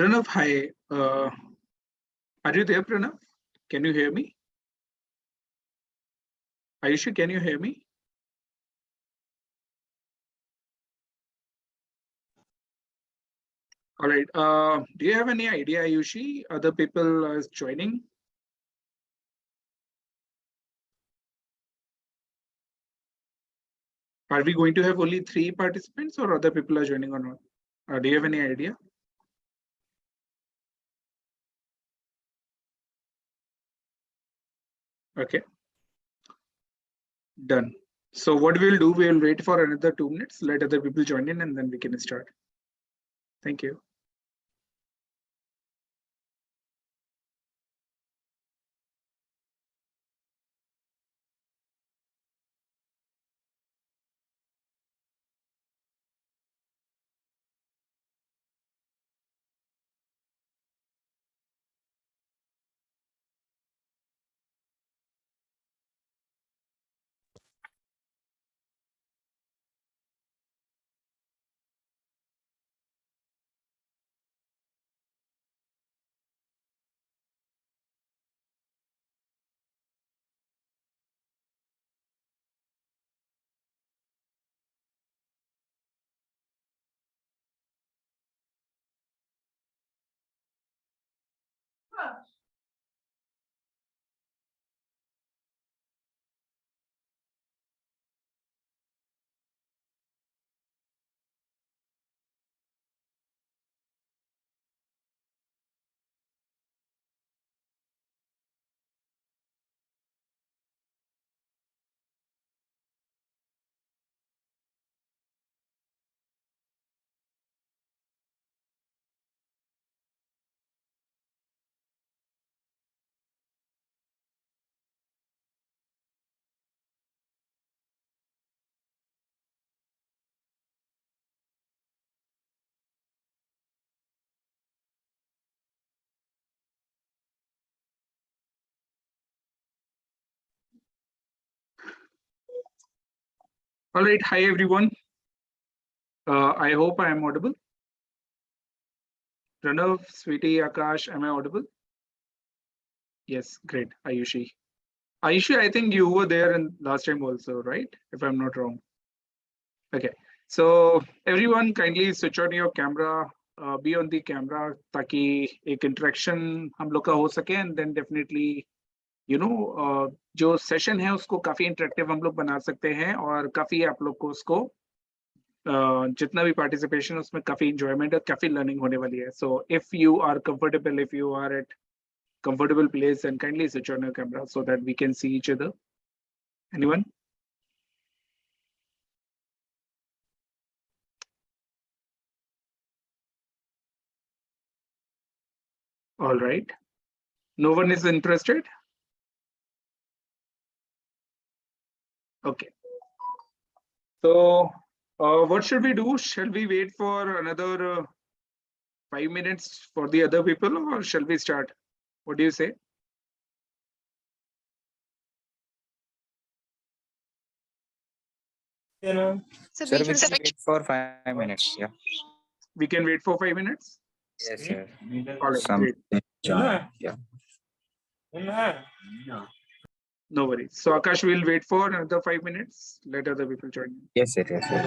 Pranav, hi. Are you there, Pranav? Can you hear me? Ayushi, can you hear me? All right. Do you have any idea, Ayushi? Other people are joining? Are we going to have only 3 participants or other people are joining or not? Do you have any idea? Okay. Done. So what we'll do, we'll wait for another 2 minutes, let other people join in, and then we can start. Thank you. All right. Hi, everyone. I hope I am audible. Pranav, Sweetie, Akash, am I audible? Yes, great. Ayushi. Ayushi, I think you were there in last time also, right? If I'm not wrong. Okay. So everyone kindly switch on your camera, be on the camera ताकि एक interaction हम लोग का हो सके and then definitely जो session है उसको काफी इंटरेक्टिव हम लोग बना सकते हैं और काफी आप लोग को उसको जितना भी पार्टिसिपेशन उसमें काफी इंजॉयमेंट और काफी लर्निंग होने वाली है so if you are comfortable if you are at comfortable place and kindly switch on your camera so that we can see each other. Anyone? All right. No one is interested? Okay. So what should we do? Shall we wait for another 5 minutes for the other people or shall we start? What do you say? Sir, we can wait for 5 minutes. Yeah. We can wait for 5 minutes? Yes, sir. All right, Some. great. Yeah. No worries. So Akash will wait for another 5 minutes. Let other people join. Yes, sir. Yes, sir.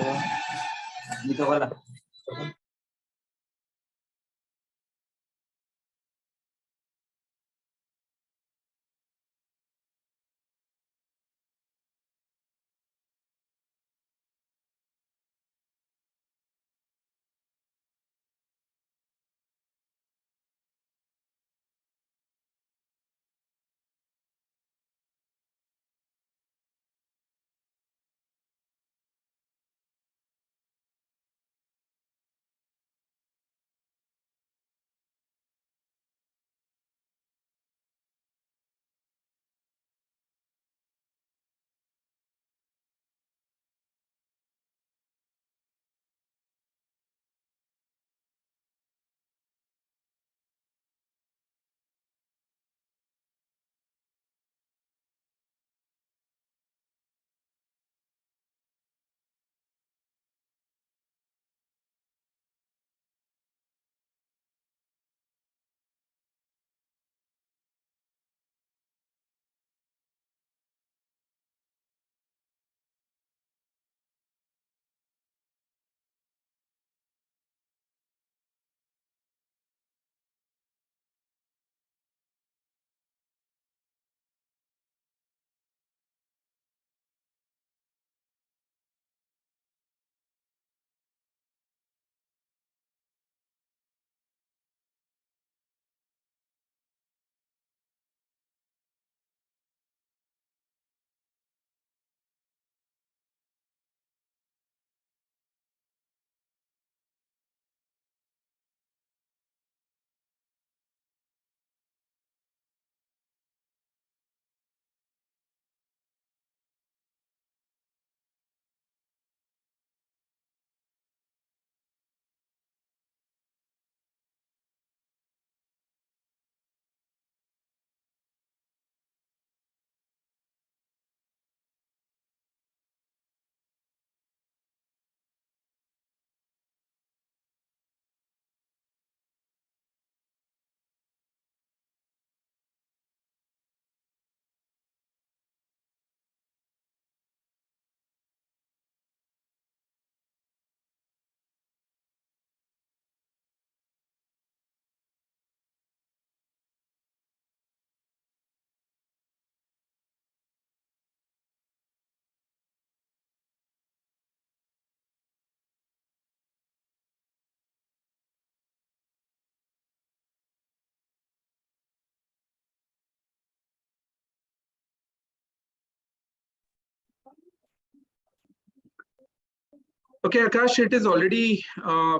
Okay, Akash, it is already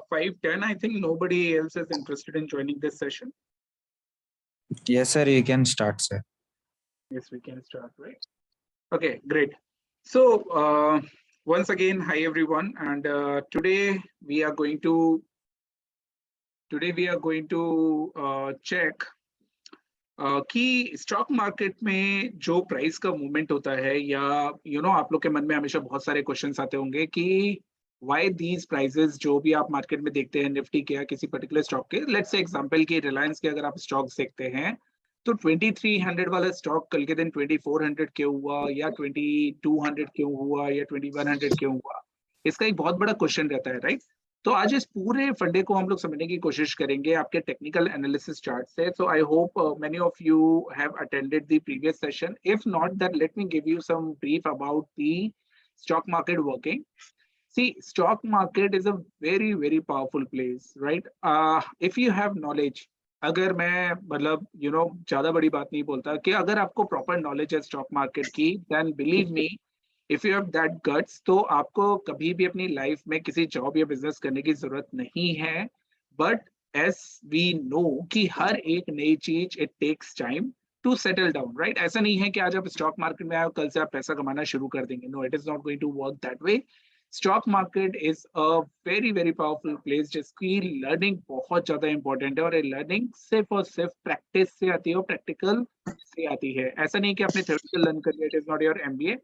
5:10. I think nobody else is interested in joining this session. Yes, sir. You can start, sir. Yes, we can start, right? Okay, great. So once again, hi everyone, and today we are going to check कि stock market में जो price का movement होता है या आप लोग के मन में हमेशा बहुत सारे क्वेश्चंस आते होंगे कि व्हाई दीज प्राइसेस जो भी आप मार्केट में देखते हैं निफ्टी के या किसी पर्टिकुलर स्टॉक के, लेट्स से एग्जांपल की रिलायंस के अगर आप स्टॉक्स देखते हैं तो 2300 वाला स्टॉक कल के दिन 2400 क्यों हुआ या 2200 क्यों हुआ या 2100 क्यों हुआ, इसका एक बहुत बड़ा क्वेश्चन रहता है, राइट? तो आज इस पूरे फंडे को हम लोग समझने की कोशिश करेंगे आपके टेक्निकल एनालिसिस चार्ट से. So I hope many of you have attended the previous session. If not, that let me give you some brief about the stock market working. See, stock market is a very very powerful place, right? If you have knowledge, अगर मैं मतलब ज्यादा बड़ी बात नहीं बोलता कि अगर आपको प्रॉपर नॉलेज है स्टॉक मार्केट की, then believe me, if you have that guts, तो आपको कभी भी अपनी लाइफ में किसी जॉब या बिजनेस करने की जरूरत नहीं है. बट एज वी नो कि हर एक नई चीज it takes time to settle down, right? ऐसा नहीं है कि आज आप स्टॉक मार्केट में आए कल से आप पैसा कमाना शुरू कर देंगे. No, it is not going to work that way. Stock market is a very very powerful place जिसकी लर्निंग बहुत ज्यादा इंपॉर्टेंट है, और ये लर्निंग सिर्फ और सिर्फ प्रैक्टिस से आती है और प्रैक्टिकल से आती है. ऐसा नहीं कि आपने थ्योरेटिकल लर्न कर लिया, it is not your MBA.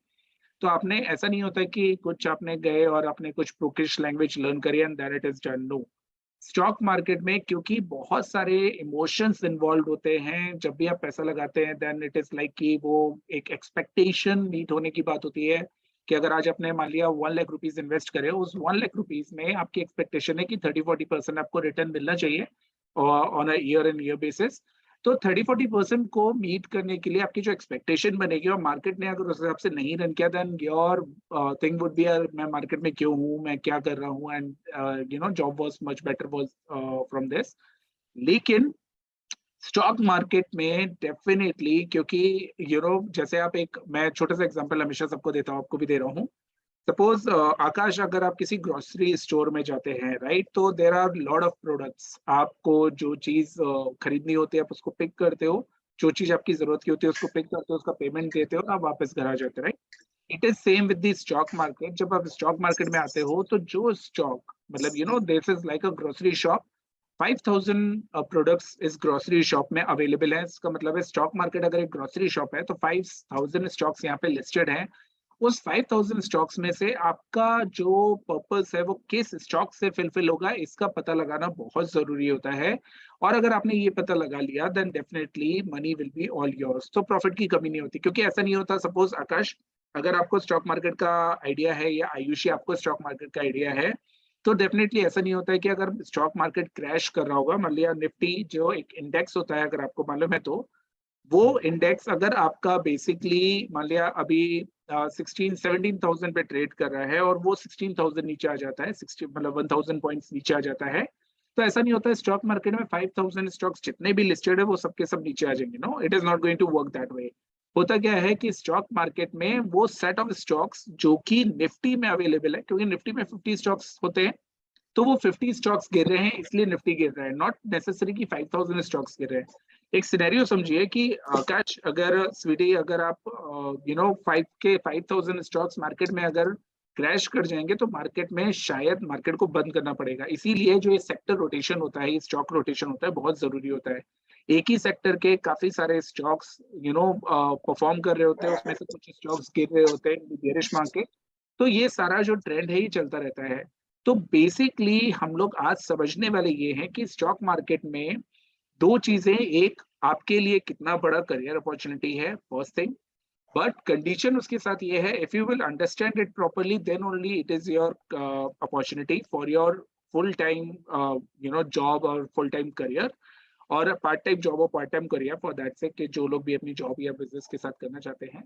तो आपने ऐसा नहीं होता कि कुछ आपने गए और आपने कुछ प्रोकिश लैंग्वेज लर्न करी and that it is done. No, stock market में क्योंकि बहुत सारे इमोशंस इन्वॉल्व होते हैं, जब भी आप पैसा लगाते हैं देन इट इज लाइक कि वो एक एक्सपेक्टेशन मीट होने की बात होती है कि अगर आज आपने मान लिया 1 लाख रुपीज इन्वेस्ट करे, उस 1 लाख रुपीज में आपकी एक्सपेक्टेशन है कि 30-40% आपको रिटर्न मिलना चाहिए on a year and year basis. तो 30-40% को मीट करने के लिए आपकी जो एक्सपेक्टेशन बनेगी और मार्केट ने अगर उस हिसाब से नहीं रन किया, then your thing would be, मैं मार्केट में क्यों हूँ, मैं क्या कर रहा हूँ, and job was much better was from this. लेकिन स्टॉक मार्केट में डेफिनेटली, क्योंकि जैसे आप मैं छोटा सा एग्जांपल हमेशा सबको देता हूँ, आपको भी दे रहा हूँ. सपोज आकाश, अगर आप किसी ग्रोसरी स्टोर में जाते हैं, राइट, तो there are lot of products. आपको जो चीज खरीदनी होती है आप उसको पिक करते हो, जो चीज आपकी जरूरत की होती है उसको पिक करते हो, उसका पेमेंट देते हो, आप वापस घर आ जाते हो, right? It is same with the stock market. जब आप स्टॉक मार्केट में आते हो तो जो स्टॉक, मतलब this is like a grocery shop. 5000 products इस ग्रोसरी शॉप में अवेलेबल है. इसका मतलब है स्टॉक मार्केट अगर एक ग्रोसरी शॉप है तो 5000 स्टॉक्स यहाँ पे लिस्टेड हैं. उस 5000 स्टॉक्स में से आपका जो पर्पस है वो किस स्टॉक से फुलफिल होगा, इसका पता लगाना बहुत जरूरी होता है. और अगर आपने ये पता लगा लिया then definitely money will be all yours. तो प्रॉफिट की कमी नहीं होती, क्योंकि ऐसा नहीं होता. सपोज आकाश, अगर आपको स्टॉक मार्केट का आइडिया है या आयुषी आपको स्टॉक मार्केट का आइडिया है, तो डेफिनेटली ऐसा नहीं होता है कि अगर स्टॉक मार्केट क्रैश कर रहा होगा, मान लिया निफ्टी जो एक इंडेक्स होता है अगर आपको मालूम है, तो वो इंडेक्स अगर आपका बेसिकली मान लिया अभी 16-17,000 पे ट्रेड कर रहा है और वो 16,000 नीचे आ जाता है, 60 मतलब 1000 पॉइंट्स नीचे आ जाता है, तो ऐसा नहीं होता है स्टॉक मार्केट में 5000 स्टॉक्स जितने भी लिस्टेड है वो सबके सब नीचे आ जाएंगे. No, it is not going to work that way. होता क्या है कि स्टॉक मार्केट में वो सेट ऑफ स्टॉक्स जो कि निफ्टी में अवेलेबल है, क्योंकि निफ्टी में 50 स्टॉक्स होते हैं, तो वो 50 स्टॉक्स गिर रहे हैं इसलिए निफ्टी गिर रहा है, नॉट नेसेसरी कि 5000 स्टॉक्स गिर रहे हैं. एक सिनेरियो समझिए कि आकाश, अगर स्वीटी, अगर आप 5000 स्टॉक्स मार्केट में अगर क्रैश कर जाएंगे तो मार्केट में शायद मार्केट को बंद करना पड़ेगा. इसीलिए जो ये सेक्टर रोटेशन होता है, ये स्टॉक रोटेशन होता है, बहुत जरूरी होता है. एक ही सेक्टर के काफी सारे स्टॉक्स परफॉर्म कर रहे होते हैं, उसमें से कुछ स्टॉक्स गिर रहे होते हैं, बेयरिश मार्केट. तो ये सारा जो ट्रेंड है ये चलता रहता है. तो बेसिकली हम लोग आज समझने वाले ये हैं कि स्टॉक मार्केट में दो चीजें, एक आपके लिए कितना बड़ा करियर अपॉर्चुनिटी है, फर्स्ट थिंग. बट कंडीशन उसके साथ ये है, if you will understand it properly then only it is your opportunity for your full time job और फुल टाइम करियर, और पार्ट टाइम जॉब और part time career for that से कि जो लोग भी अपनी जॉब या बिजनेस के साथ करना चाहते हैं.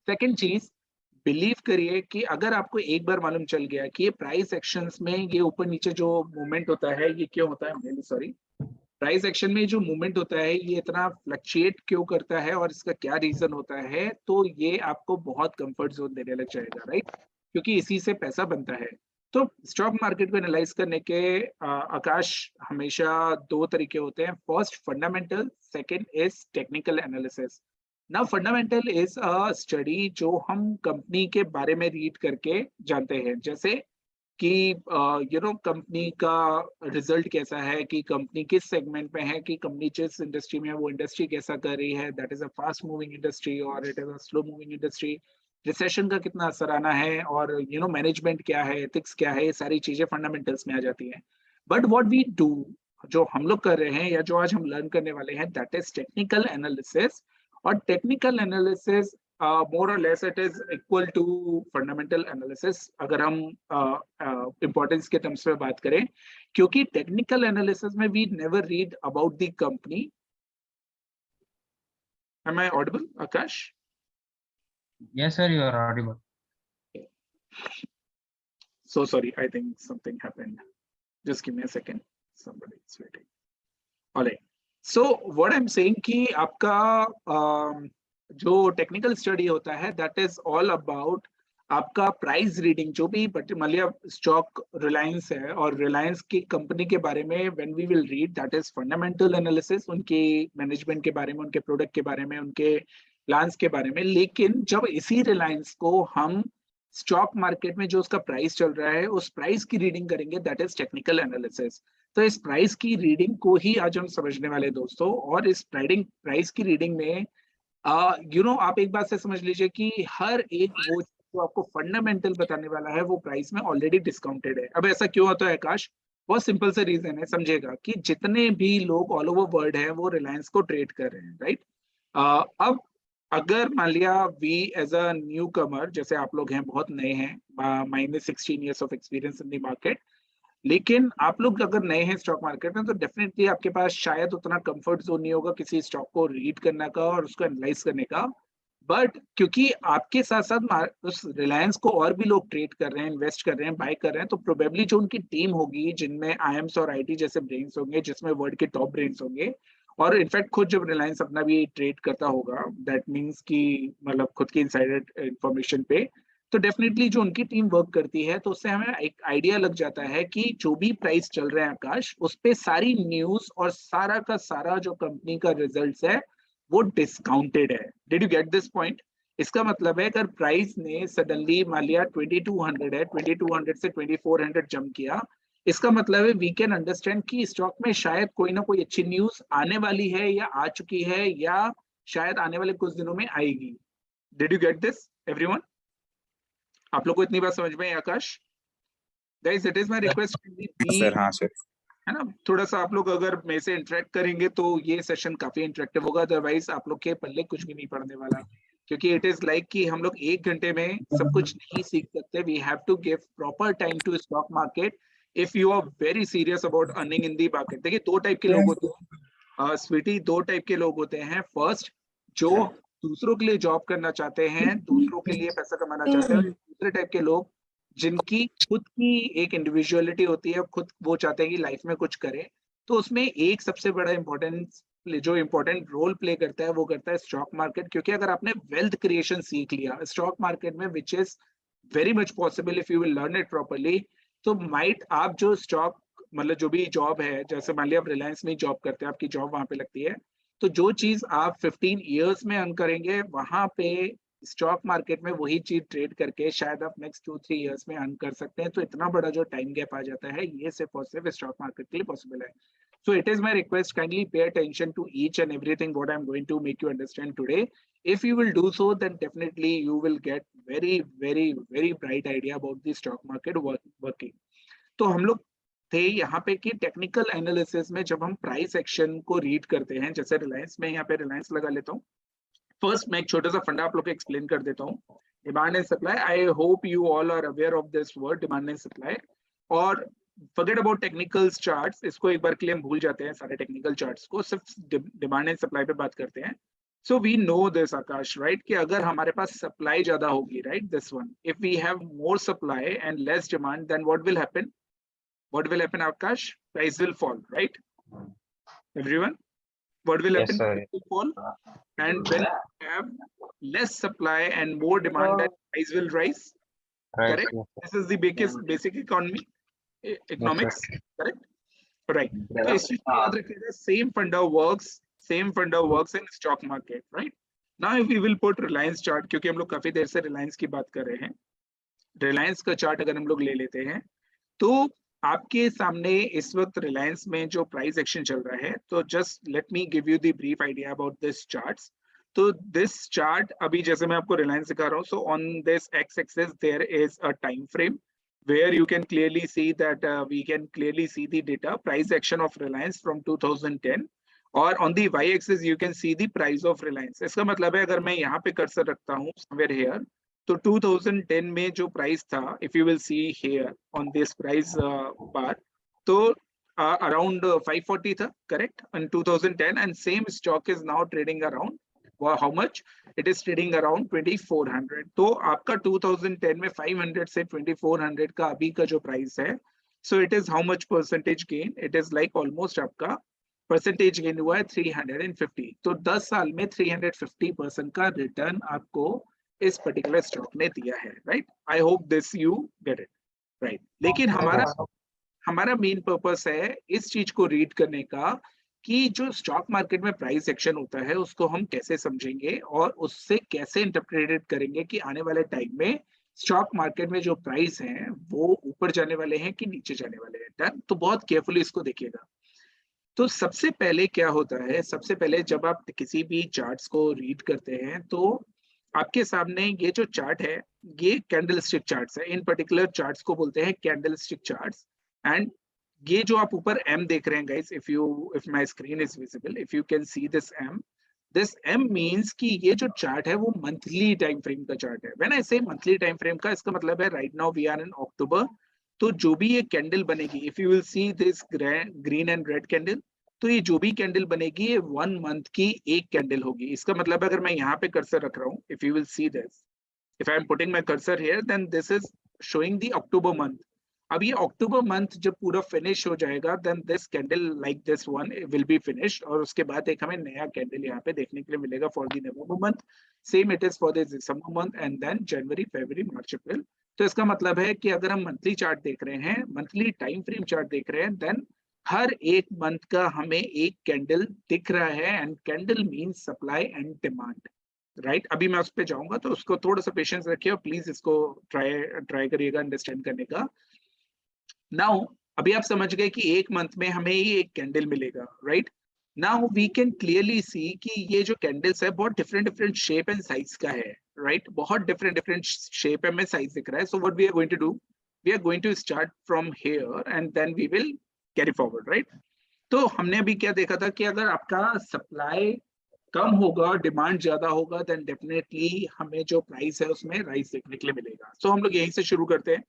सेकेंड चीज, बिलीव करिए कि अगर आपको एक बार मालूम चल गया कि ये प्राइस एक्शंस में ये ऊपर नीचे जो मूवमेंट होता है ये क्यों होता है, सॉरी, प्राइस एक्शन में जो मूवमेंट होता है ये इतना फ्लक्चुएट क्यों करता है और इसका क्या रीजन होता है, तो ये आपको बहुत कंफर्ट जोन देने लग जाएगा, राइट? क्योंकि इसी से पैसा बनता है. तो स्टॉक मार्केट को एनालाइज करने के आकाश हमेशा दो तरीके होते हैं. First fundamental, second is technical analysis. ना फंडामेंटल इज अ स्टडी जो हम कंपनी के बारे में रीड करके जानते हैं, जैसे कि कंपनी का रिजल्ट कैसा है, कि कंपनी किस सेगमेंट में है, कि कंपनी जिस इंडस्ट्री में है वो इंडस्ट्री कैसा कर रही है, that is a fast moving industry और it is a slow moving industry, recession का कितना असर आना है, और मैनेजमेंट क्या है, एथिक्स क्या है, ये सारी चीजें फंडामेंटल्स में आ जाती हैं. बट व्हाट वी डू, जो हम लोग कर रहे हैं या जो आज हम लर्न करने वाले हैं, दैट इज टेक्निकल एनालिसिस. और technical analysis more or less it is equal to fundamental analysis अगर हम importance के terms में बात करें, क्योंकि technical analysis में we never read about the company. Am I audible, Akash? Yes, sir, you are audible. So sorry, I think something happened. Just give me a second. Somebody is waiting. All right. So what I'm saying कि आपका जो technical study होता है, that is all about आपका price reading. जो भी मान लिया स्टॉक रिलायंस है और रिलायंस की कंपनी के बारे में when we will read, that is fundamental analysis, उनके मैनेजमेंट के बारे में, उनके प्रोडक्ट के बारे में, उनके प्लान्स के बारे में. लेकिन जब इसी रिलायंस को हम स्टॉक मार्केट में जो उसका प्राइस चल रहा है उस प्राइस की रीडिंग करेंगे, दैट इज टेक्निकल एनालिसिस. तो इस प्राइस की रीडिंग को ही आज हम समझने वाले दोस्तों. और इस प्राइस की रीडिंग में आप एक बात से समझ लीजिए कि हर एक वो जो आपको फंडामेंटल बताने वाला है वो प्राइस में ऑलरेडी डिस्काउंटेड है. अब ऐसा क्यों होता है आकाश? बहुत सिंपल से रीजन है, समझेगा कि जितने भी लोग ऑल ओवर वर्ल्ड है वो रिलायंस को ट्रेड कर रहे हैं, राइट. अब अगर मान लिया वी एज अ न्यू कमर, जैसे आप लोग हैं, बहुत नए हैं, -16 years of experience in the market, लेकिन आप लोग अगर नए हैं स्टॉक मार्केट में, तो डेफिनेटली आपके पास शायद उतना कंफर्ट जोन नहीं होगा किसी स्टॉक को रीड करने का और उसको एनालाइज करने का. बट क्योंकि आपके साथ साथ उस रिलायंस को और भी लोग ट्रेड कर रहे हैं, इन्वेस्ट कर रहे हैं, बाय कर रहे हैं, तो प्रोबेबली जो उनकी टीम होगी जिनमें आईएम्स और आईटी जैसे ब्रेन्स होंगे, जिसमें वर्ल्ड के टॉप ब्रेन्स होंगे, और इनफैक्ट खुद जब रिलायंस अपना भी ट्रेड करता होगा, दैट मीन्स कि मतलब खुद की इनसाइडर इंफॉर्मेशन पे, तो डेफिनेटली जो उनकी टीम वर्क करती है, तो उससे हमें एक आइडिया लग जाता है कि जो भी प्राइस चल रहे हैं आकाश, उस पे सारी न्यूज और सारा का सारा जो कंपनी का रिजल्ट्स है वो डिस्काउंटेड है. Did you get this point? इसका मतलब है अगर प्राइस ने सडनली मान लिया 2200 है, 2200 से 2400 जंप किया, इसका मतलब है वी कैन अंडरस्टैंड कि स्टॉक में शायद कोई ना कोई अच्छी न्यूज आने वाली है या आ चुकी है या शायद आने वाले कुछ दिनों में आएगी. Did you get this everyone? आप लोग को इतनी बात समझ में है Akash? Guys, it is my request, sir. हाँ सर. है ना, थोड़ा सा आप लोग अगर मेरे से इंटरेक्ट करेंगे तो ये सेशन काफी इंटरेक्टिव होगा. अदरवाइज आप लोग के पल्ले कुछ भी नहीं पड़ने वाला, क्योंकि इट इज लाइक कि हम लोग 1 घंटे में सब कुछ नहीं सीख सकते. We have to give proper time to stock market if you are very serious about earning in the market. देखिए, दो टाइप के लोग होते हैं स्वीटी, दो टाइप के लोग होते हैं. फर्स्ट, जो दूसरों के लिए जॉब करना चाहते हैं, दूसरों के लिए पैसा कमाना चाहते हैं. दूसरे टाइप के लोग जिनकी खुद की एक इंडिविजुअलिटी होती है, खुद वो चाहते हैं कि लाइफ में कुछ करें. तो उसमें एक सबसे बड़ा जो इम्पोर्टेंट रोल प्ले करता है वो करता है स्टॉक मार्केट. क्योंकि अगर आपने वेल्थ क्रिएशन सीख लिया स्टॉक मार्केट में, which is very much possible if you will learn it properly, तो माइट आप जो स्टॉक मतलब जो भी जॉब है, जैसे मान लिया आप रिलायंस में जॉब करते हैं, आपकी जॉब वहां पे लगती है, तो जो चीज आप 15 years में अर्न करेंगे, वहां पे स्टॉक मार्केट में वही चीज ट्रेड करके शायद आप नेक्स्ट 2-3 years में अर्न कर सकते हैं. तो इतना बड़ा जो टाइम गैप आ जाता है, ये सिर्फ और सिर्फ स्टॉक मार्केट के लिए पॉसिबल है. So it is my request, kindly pay attention to each and everything what I'm going to make you understand today. If you will do so, then definitely you will get very, very, very bright idea about the stock market working. तो हम लोग थे यहाँ पे कि technical analysis में जब हम प्राइस एक्शन को रीड करते हैं, जैसे रिलायंस में, यहाँ पे रिलायंस लगा लेता हूँ. फर्स्ट मैं एक छोटा सा फंडा आप लोग को एक्सप्लेन कर देता हूँ. Demand and supply, I hope you all are aware of this word demand and supply. और फॉरगेट अबाउट टेक्निकल चार्ट्स, इसको एक बार के लिए हम भूल जाते हैं सारे टेक्निकल चार्ट्स को, सिर्फ डिमांड एंड सप्लाई पे बात करते हैं. So we know this Akash, right, कि अगर हमारे पास सप्लाई ज्यादा होगी, right, this one, if we have more supply and less demand, then what will happen? What will happen, Akash? Price will fall, right? Everyone, what will happen? Yes, sir. Price will fall. And when you have less supply and more demand, then price will rise. Right. correct? Yes, sir. This is the basic economy, economics, correct? Right. तो इस चीज को याद रखिएगा, same funda works in stock market, right? Now if we will put Reliance chart, क्योंकि हम लोग काफी देर से Reliance की बात कर रहे हैं, Reliance का चार्ट अगर हम लोग ले लेते हैं, तो आपके सामने इस वक्त रिलायंस में जो प्राइस एक्शन चल रहा है, तो just let me give you the brief idea about this charts. तो दिस चार्ट अभी जैसे मैं आपको रिलायंस दिखा रहा हूँ, so on this X axis there is a time frame where you can clearly see that we can clearly see the data price action of Reliance from 2010, और on the y axis you can see the price of Reliance. इसका मतलब है अगर मैं यहाँ पे cursor रखता हूँ somewhere here, तो 2010 में जो प्राइस था, if you will see here on this price bar, तो around 540 था, correct, in 2010, and same stock is now trading around how much? It is trading around 2400. तो आपका 2010 में 500 से 2400 का अभी का जो प्राइस है, so it is how much percentage gain? It is like almost आपका परसेंटेज गेन हुआ है 350. तो 10 साल में 350% का रिटर्न आपको इस पर्टिकुलर स्टॉक ने दिया है, right? I hope this you get it, right? लेकिन हमारा मेन पर्पस है इस चीज को रीड करने का कि जो स्टॉक मार्केट में प्राइस एक्शन होता है उसको हम कैसे समझेंगे और उससे कैसे इंटरप्रेट करेंगे कि आने वाले टाइम में स्टॉक मार्केट में जो प्राइस हैं वो ऊपर जाने वाले हैं कि नीचे जाने वाले हैं. डन? तो बहुत केयरफुली इसको देखिएगा. तो सबसे पहले क्या होता है, सबसे पहले जब आप किसी भी चार्ट्स को रीड करते हैं तो आपके सामने ये जो चार्ट है ये कैंडलस्टिक चार्ट्स है. इन पर्टिकुलर चार्ट्स को बोलते हैं कैंडलस्टिक चार्ट्स. एंड ये जो आप ऊपर M देख रहे हैं guys, if my screen is visible, if you can see this M means कि ये जो चार्ट है वो मंथली टाइम फ्रेम का चार्ट है. When I say monthly time frame का, इसका मतलब है right now we are in October, तो जो भी ये कैंडल बनेगी, if you will see this green and red candle, तो ये जो भी कैंडल बनेगी ये 1 मंथ की एक कैंडल होगी. इसका मतलब अगर मैं यहाँ पे कर्सर रख रहा हूँ, if you will see this, if I am putting my cursor here, then this is showing the October month. अब ये अक्टूबर मंथ जब पूरा फिनिश हो जाएगा, then this candle like this one will be finished, और उसके बाद एक हमें नया कैंडल यहाँ पे देखने के लिए मिलेगा for the November month. Same it is for the December month, and then January, February, March, April. तो इसका मतलब है कि अगर हम मंथली चार्ट देख रहे हैं, मंथली टाइम फ्रेम चार्ट देख रहे हैं, देन हर एक मंथ का हमें एक कैंडल दिख रहा है. And candle means supply and demand, right? अभी मैं उस पर जाऊंगा, तो उसको थोड़ा सा पेशेंस रखिए और प्लीज इसको ट्राई करिएगा अंडरस्टैंड करने का. नाउ अभी आप समझ गए कि एक मंथ में हमें ये एक कैंडल मिलेगा, right? Now we can clearly see कि ये जो कैंडल्स है बहुत डिफरेंट शेप एंड साइज का है, राइट? बहुत डिफरेंट शेप में साइज दिख रहा है. So what we are going to do, we are going to start from here and then we will carry forward, right? तो हमने अभी क्या देखा था कि अगर आपका सप्लाई कम होगा, डिमांड ज्यादा होगा, देन डेफिनेटली हमें जो प्राइस है उसमें राइज देखने के लिए मिलेगा. सो हम लोग यहीं से शुरू करते हैं.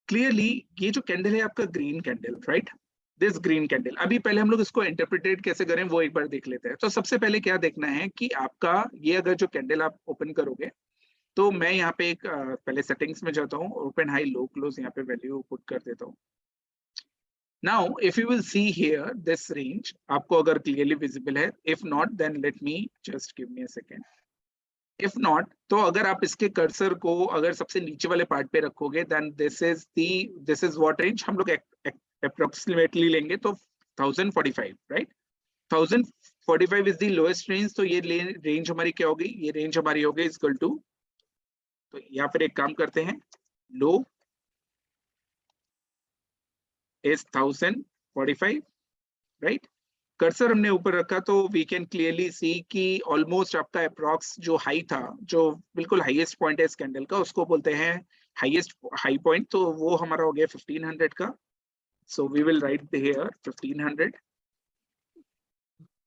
क्लियरली ये जो कैंडल है आपका green candle, right? This green candle, अभी पहले हम लोग इसको इंटरप्रिटेट कैसे करें वो एक बार देख लेते हैं. तो सबसे पहले क्या देखना है कि आपका ये अगर जो कैंडल आप ओपन करोगे, तो मैं यहाँ पे एक पहले सेटिंग्स में जाता हूँ, ओपन हाई लो क्लोज यहाँ पे वैल्यू पुट कर देता हूँ. Now if you will see here this range, आपको अगर क्लियरली विजिबल है, if not then let me just give me a second. If not, तो अगर आप इसके कर्सर को अगर सबसे नीचे वाले पार्ट पे रखोगे, then this is what range हम लोग अप्रोक्सीमेटली लेंगे, तो 1045, right? 1045 is the lowest range. तो ये रेंज हमारी क्या होगी, ये रेंज हमारी होगी इक्वल टू, तो या फिर एक काम करते हैं, लो इज 1045, राइट? कर्सर हमने ऊपर रखा तो वी कैन क्लियरली सी कि ऑलमोस्ट आपका अप्रॉक्स जो हाई था, जो बिल्कुल हाईएस्ट पॉइंट है इस कैंडल का, उसको बोलते हैं हाईएस्ट हाई पॉइंट, तो वो हमारा हो गया 1500 का. So we will write here 1500,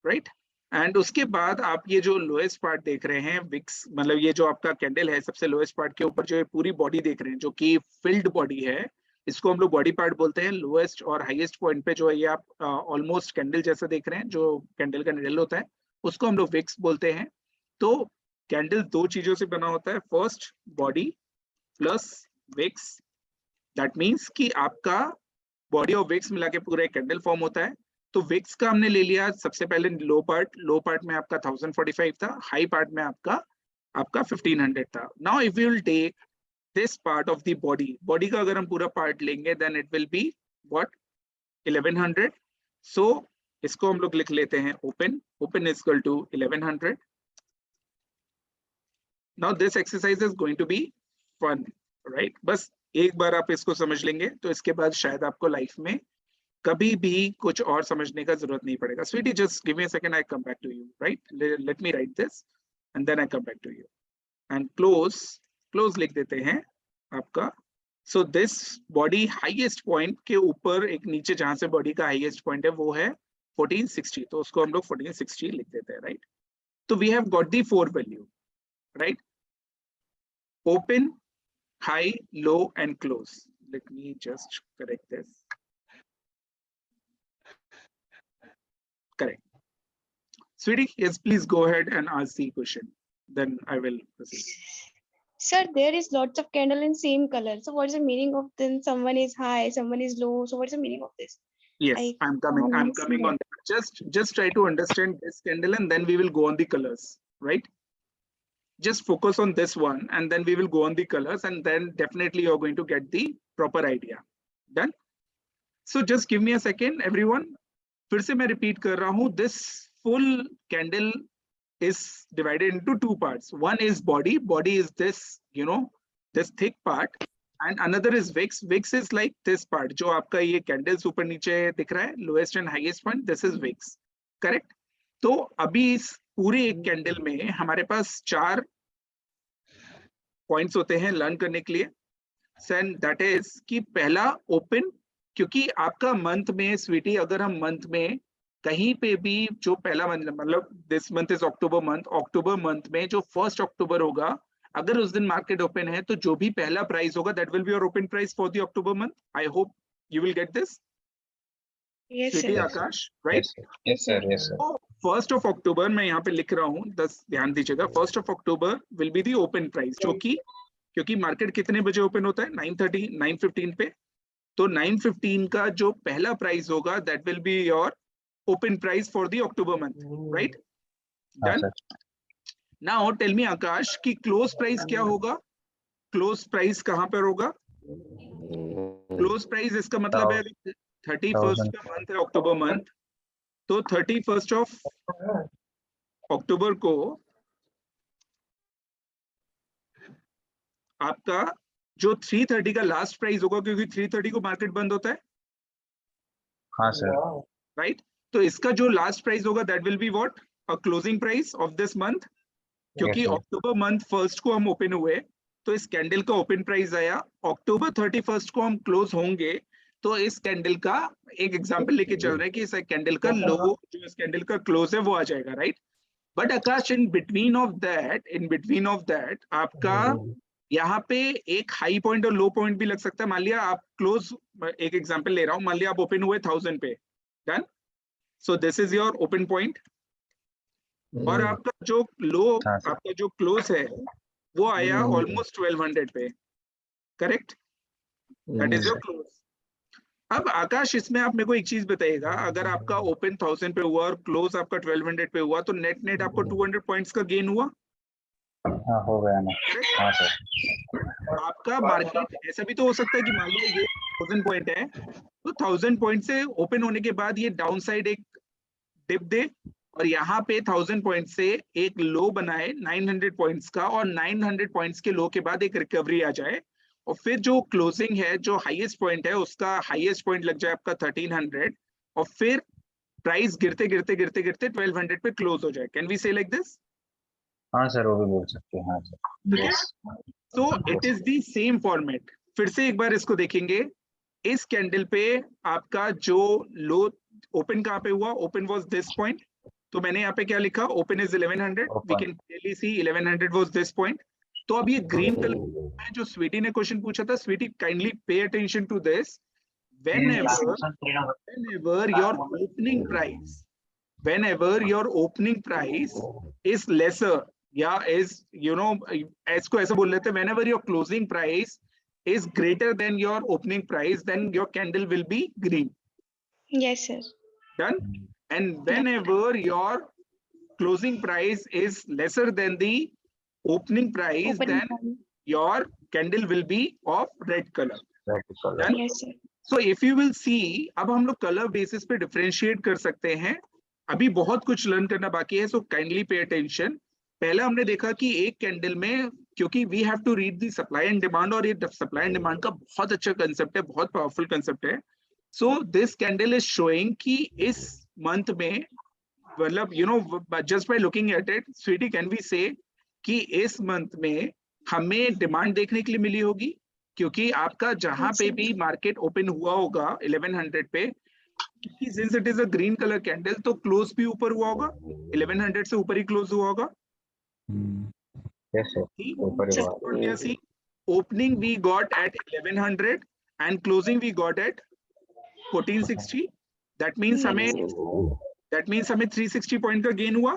right? And उसके बाद आप ये जो लोएस्ट पार्ट देख रहे हैं विक्स, मतलब ये जो आपका कैंडल है सबसे लोएस्ट पार्ट के ऊपर जो ये पूरी बॉडी देख रहे हैं जो कि फिल्ड बॉडी है, इसको हम लोग बॉडी पार्ट बोलते हैं. लोएस्ट और हाईएस्ट पॉइंट पे जो है ये आप ऑलमोस्ट कैंडल जैसा देख रहे हैं, जो कैंडल का निडल होता है उसको हम लोग विक्स बोलते हैं. तो कैंडल दो चीजों से बना होता है, first body plus wicks. That means कि आपका बॉडी और विक्स मिला के पूरा एक कैंडल फॉर्म होता है. तो विक्स का हमने ले लिया सबसे पहले लो पार्ट में आपका 1045 था, हाई पार्ट में आपका 1500 था. Now if you will take this part of the body का अगर हम पूरा part लेंगे then it will be what 1100. so इसको हम लोग लिख लेते हैं open is equal to 1100. now this exercise is going to be fun, right? बस एक बार आप इसको समझ लेंगे तो इसके बाद शायद आपको लाइफ में कभी भी कुछ और समझने का जरूरत नहीं पड़ेगा. Sweetie, just give me a second, I come back to you, right? Let me write this and then I come back to you. And close लिख देते हैं आपका. So this body highest point के ऊपर एक नीचे जहां से body का highest point है वो है 1460. तो उसको हम लोग 1460 लिख देते हैं, right? तो we have got the 4 value, right? Open, high, low and close. Let me just correct this. Correct. Sweetie, yes, please go ahead and ask the question. Then I will proceed. Sir, there is lots of candle in same color. So what is the meaning of then someone is high, someone is low? So what is the meaning of this? Yes, I'm coming on that. Just try to understand this candle and then we will go on the colors, right? Just focus on this one and then we will go on the colors and then definitely you're going to get the proper idea. Done? So just give me a second, everyone. फिर से मैं repeat कर रहा हूँ. This full candle is divided into 2 parts. One is body. Body is this, you know, this thick part, and another is wicks. Wicks is like this part. जो आपका ये candles ऊपर नीचे दिख रहा है, lowest and highest point. This is wicks. Correct? तो अभी इस पूरे एक candle में हमारे पास 4 points होते हैं learn करने के लिए. And that is कि पहला open, क्योंकि आपका मंथ में स्वीटी अगर हम मंथ में कहीं पे भी जो पहला मंथ मतलब this month is October month में जो 1 अक्टूबर होगा अगर उस दिन मार्केट ओपन है तो जो भी पहला प्राइस होगा that will be your open price for the October month. I hope you will get this. Sweetie Akash, right? Yes, sir. Yes, sir. 1 October मैं यहाँ पे लिख रहा हूँ, ध्यान दीजिएगा. 1 October will be the open price, जो कि क्योंकि मार्केट कितने बजे ओपन होता है? 9:15 पे. तो 9:15 का जो पहला प्राइस होगा that will be your open price for the October month, right? Done. Now tell me Akash कि close price क्या होगा? Close price कहाँ पर होगा? Close price इसका मतलब है 31st का month है October month. तो 31st of October को आपका जो 3:30 का लास्ट प्राइस होगा, क्योंकि 3:30 को मार्केट बंद होता है. हाँ सर. राइट? तो इसका जो लास्ट प्राइस होगा that will be what? A closing price of this month. क्योंकि अक्टूबर मंथ 1st को हम ओपन हुए तो इस कैंडल का ओपन प्राइस आया. अक्टूबर 31st को हम क्लोज होंगे तो इस कैंडल का एक एग्जांपल लेके चल रहे हैं कि इस कैंडल का लो जो इस कैंडल का क्लोज है वो आ जाएगा, right? But Akash in between of that आपका यहाँ पे एक हाई पॉइंट और लो पॉइंट भी लग सकता है. मान लिया आप क्लोज, एक एग्जांपल ले रहा हूँ, मान लिया आप ओपन हुए 1000 पे. Done. So this is your open point. और आपका जो लो, आपका जो क्लोज है वो आया ऑलमोस्ट 1200 पे. Correct? That is your close. अब आकाश इसमें आप मेरे को एक चीज बताइएगा, अगर आपका ओपन 1000 पे हुआ और क्लोज आपका 1200 पे हुआ तो नेट आपको 200 पॉइंट्स का गेन हुआ. हाँ, हो गया ना. हाँ सर. आपका मार्केट ऐसा भी तो हो सकता है कि मान लो ये 1000 पॉइंट है तो 1000 पॉइंट से ओपन होने के बाद ये डाउन साइड एक डिप दे और यहाँ पे 1000 पॉइंट से एक लो बनाए 900 पॉइंट्स का, और 900 पॉइंट्स के लो के बाद एक रिकवरी आ जाए और फिर जो क्लोजिंग है जो हाईएस्ट पॉइंट है उसका हाईएस्ट पॉइंट लग जाए आपका 1300 और फिर प्राइस गिरते 1200 पे क्लोज हो जाए. Can we say like this? हाँ सर, वो भी बोल सकते हैं. हाँ सर. तो it is the same format. फिर से एक बार इसको देखेंगे. इस कैंडल पे आपका जो लो ओपन कहाँ पे हुआ? Open was this point. तो मैंने यहाँ पे क्या लिखा? Open is 1100. We can clearly see 1100 was this point. तो अब ये ग्रीन कलर है जो स्वीटी ने क्वेश्चन पूछा था. Sweety, kindly pay attention to this. whenever your opening price is lesser, या is, you know, इसको ऐसे बोल लेते हैं, whenever your closing price is greater than your opening price, then your candle will be green. Yes, sir. Done. And whenever your closing price is lesser than the opening price, then your candle will be of red color. Done? Yes, sir. So if you will see, अब हम लोग colour basis पे differentiate कर सकते हैं. अभी बहुत कुछ लर्न करना बाकी है, so kindly pay attention. पहला हमने देखा कि एक कैंडल में, क्योंकि we have to read the supply and demand, और ये सप्लाई एंड डिमांड का बहुत अच्छा कंसेप्ट है, बहुत पावरफुल कंसेप्ट है. So this candle is showing कि इस मंथ में, मतलब you know just by looking at it, Sweety, can we say कि इस मंथ में हमें डिमांड देखने के लिए मिली होगी, क्योंकि आपका जहां पे भी मार्केट ओपन हुआ होगा 1100 पे, क्योंकि since it is a green colour candle, तो क्लोज भी ऊपर हुआ होगा, 1100 से ऊपर ही क्लोज हुआ होगा. Yes, sir. ऊपर ही हुआ. Opening we got at 1100 and closing we got at 1460. That means हमें 360 पॉइंट का गेन हुआ.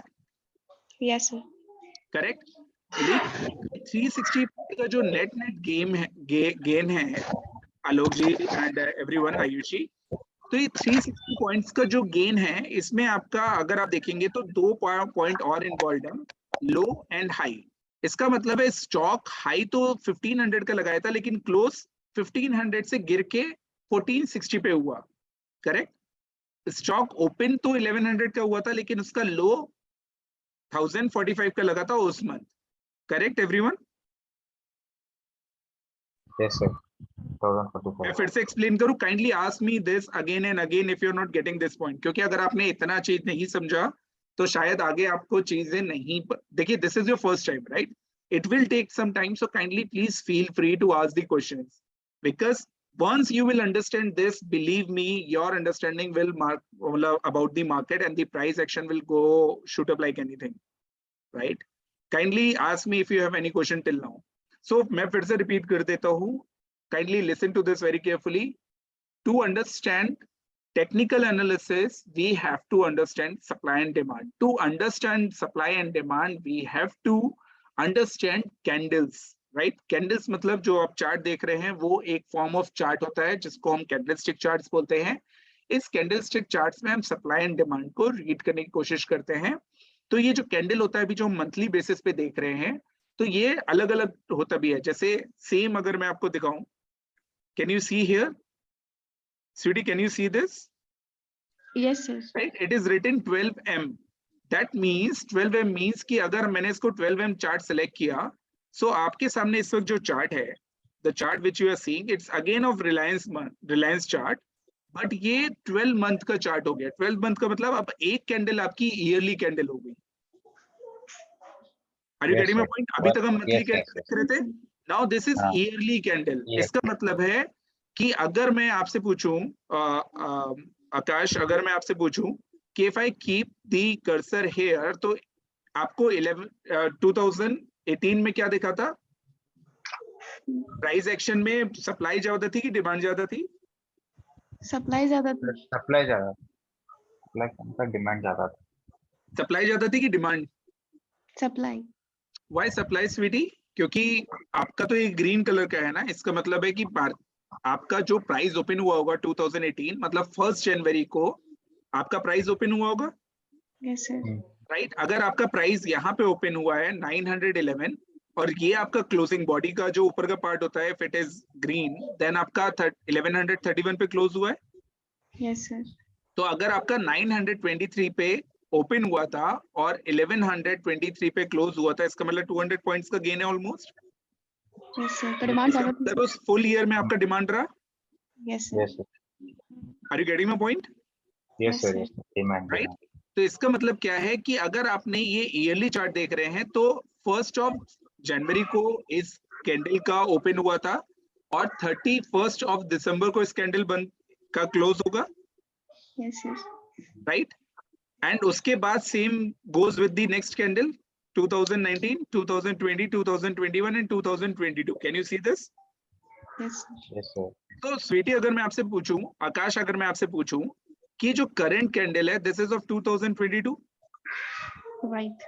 Yes, sir. करेक्ट. 360 पॉइंट का जो नेट गेन है आलोक जी एंड एवरीवन, आयुषी, तो ये 360 पॉइंट्स का जो गेन है, इसमें आपका अगर आप देखेंगे तो 2 पॉइंट और इन्वॉल्व है, लो एंड हाई. इसका मतलब है स्टॉक हाई तो 1500 का लगाया था, लेकिन क्लोज 1500 से गिर के 1460 पे हुआ. करेक्ट. स्टॉक ओपन तो 1100 का हुआ था, लेकिन उसका लो 1045 का लगा था उस month. Correct everyone? Yes, sir. मैं 1045. फिर से एक्सप्लेन करूं, kindly ask me this again and again if you are not getting this point, क्योंकि अगर आपने इतना चीज नहीं समझा तो शायद आगे आपको चीजें नहीं. देखिए, this is your first time, right? It will take some time, so kindly please feel free to ask the questions, because once you will understand this, believe me, your understanding will about the market and the price action will go shoot up like anything, right? Kindly ask me if you have any question till now. So मैं फिर से repeat कर देता हूँ. Kindly listen to this very carefully. To understand technical analysis, we have to understand supply and demand. To understand supply and demand, we have to understand candles. Right. Candles मतलब जो आप chart देख रहे हैं वो एक फॉर्म ऑफ चार्ट होता है जिसको हम कैंडलस्टिक चार्ट्स बोलते हैं. इस कैंडलस्टिक चार्ट्स में हम सप्लाई एंड डिमांड को रीड करने की कोशिश करते हैं. तो ये जो कैंडल होता है अभी जो हम मंथली बेसिस पे देख रहे हैं, तो ये अलग अलग होता भी है. जैसे सेम अगर मैं आपको दिखाऊं, can you see here Sweety, can you see this? Yes, sir. Right. It is written 12M. That means 12M means कि अगर मैंने इसको 12M चार्ट सेलेक्ट किया, सो आपके सामने इस वक्त जो चार्ट है, the chart which you are seeing, it's again of Reliance chart, but ये 12 मंथ का चार्ट हो गया. 12 मंथ का मतलब अब एक कैंडल आपकी ईयरली कैंडल हो गई. Are you Yes, getting my sir. Point? अभी तक हम मंथली Yes, yes, कैंडल देख रहे थे. नाउ दिस इज हाँ. Yearly candle. Yes. इसका मतलब है कि अगर मैं आपसे पूछूं, आकाश, अगर मैं आपसे पूछूं कि if I keep the cursor here, तो आपको 2018 में क्या दिखा था? प्राइस एक्शन में सप्लाई ज्यादा थी कि डिमांड ज्यादा थी? Supply ज़्यादा थी. Supply ज़्यादा. Supply कम था, demand ज़्यादा था. सप्लाई ज्यादा थी कि डिमांड? Supply. Why supply Sweety? क्योंकि आपका तो ये ग्रीन कलर का है ना, इसका मतलब है कि आपका जो प्राइस ओपन हुआ होगा 2018, मतलब 1 जनवरी को आपका प्राइस ओपन हुआ होगा. Yes, sir. राइट. अगर आपका प्राइस यहाँ पे ओपन हुआ है 911 और ये आपका क्लोजिंग बॉडी का जो ऊपर का पार्ट होता है, if it is green, then आपका 1131 पे क्लोज हुआ है. Yes, sir. तो अगर आपका 923 पे ओपन हुआ था और 1123 पे क्लोज हुआ था, इसका मतलब 200 पॉइंट्स का गेन है ऑलमोस्ट. Yes, sir. तो डिमांड ज़्यादा थी. मतलब उस फुल ईयर में आपका डिमांड रहा. Yes, sir. Yes, sir. Are you getting my point? Yes, sir. Yes, Yes, sir. Demand. Right. तो इसका मतलब क्या है कि अगर आपने ये ईयरली चार्ट देख रहे हैं, तो 1 जनवरी को इस कैंडल का ओपन हुआ था और 31 दिसंबर को इस कैंडल बंद का क्लोज होगा. Yes, sir. राइट. एंड उसके बाद same goes with the next candle 2019, 2020, 2021 and 2022. Can you see this? Yes, sir. Yes, sir. तो स्वीटी, अगर मैं आपसे पूछूं, आकाश, अगर मैं आपसे पूछूं कि जो करंट कैंडल है, this is of 2022, Right.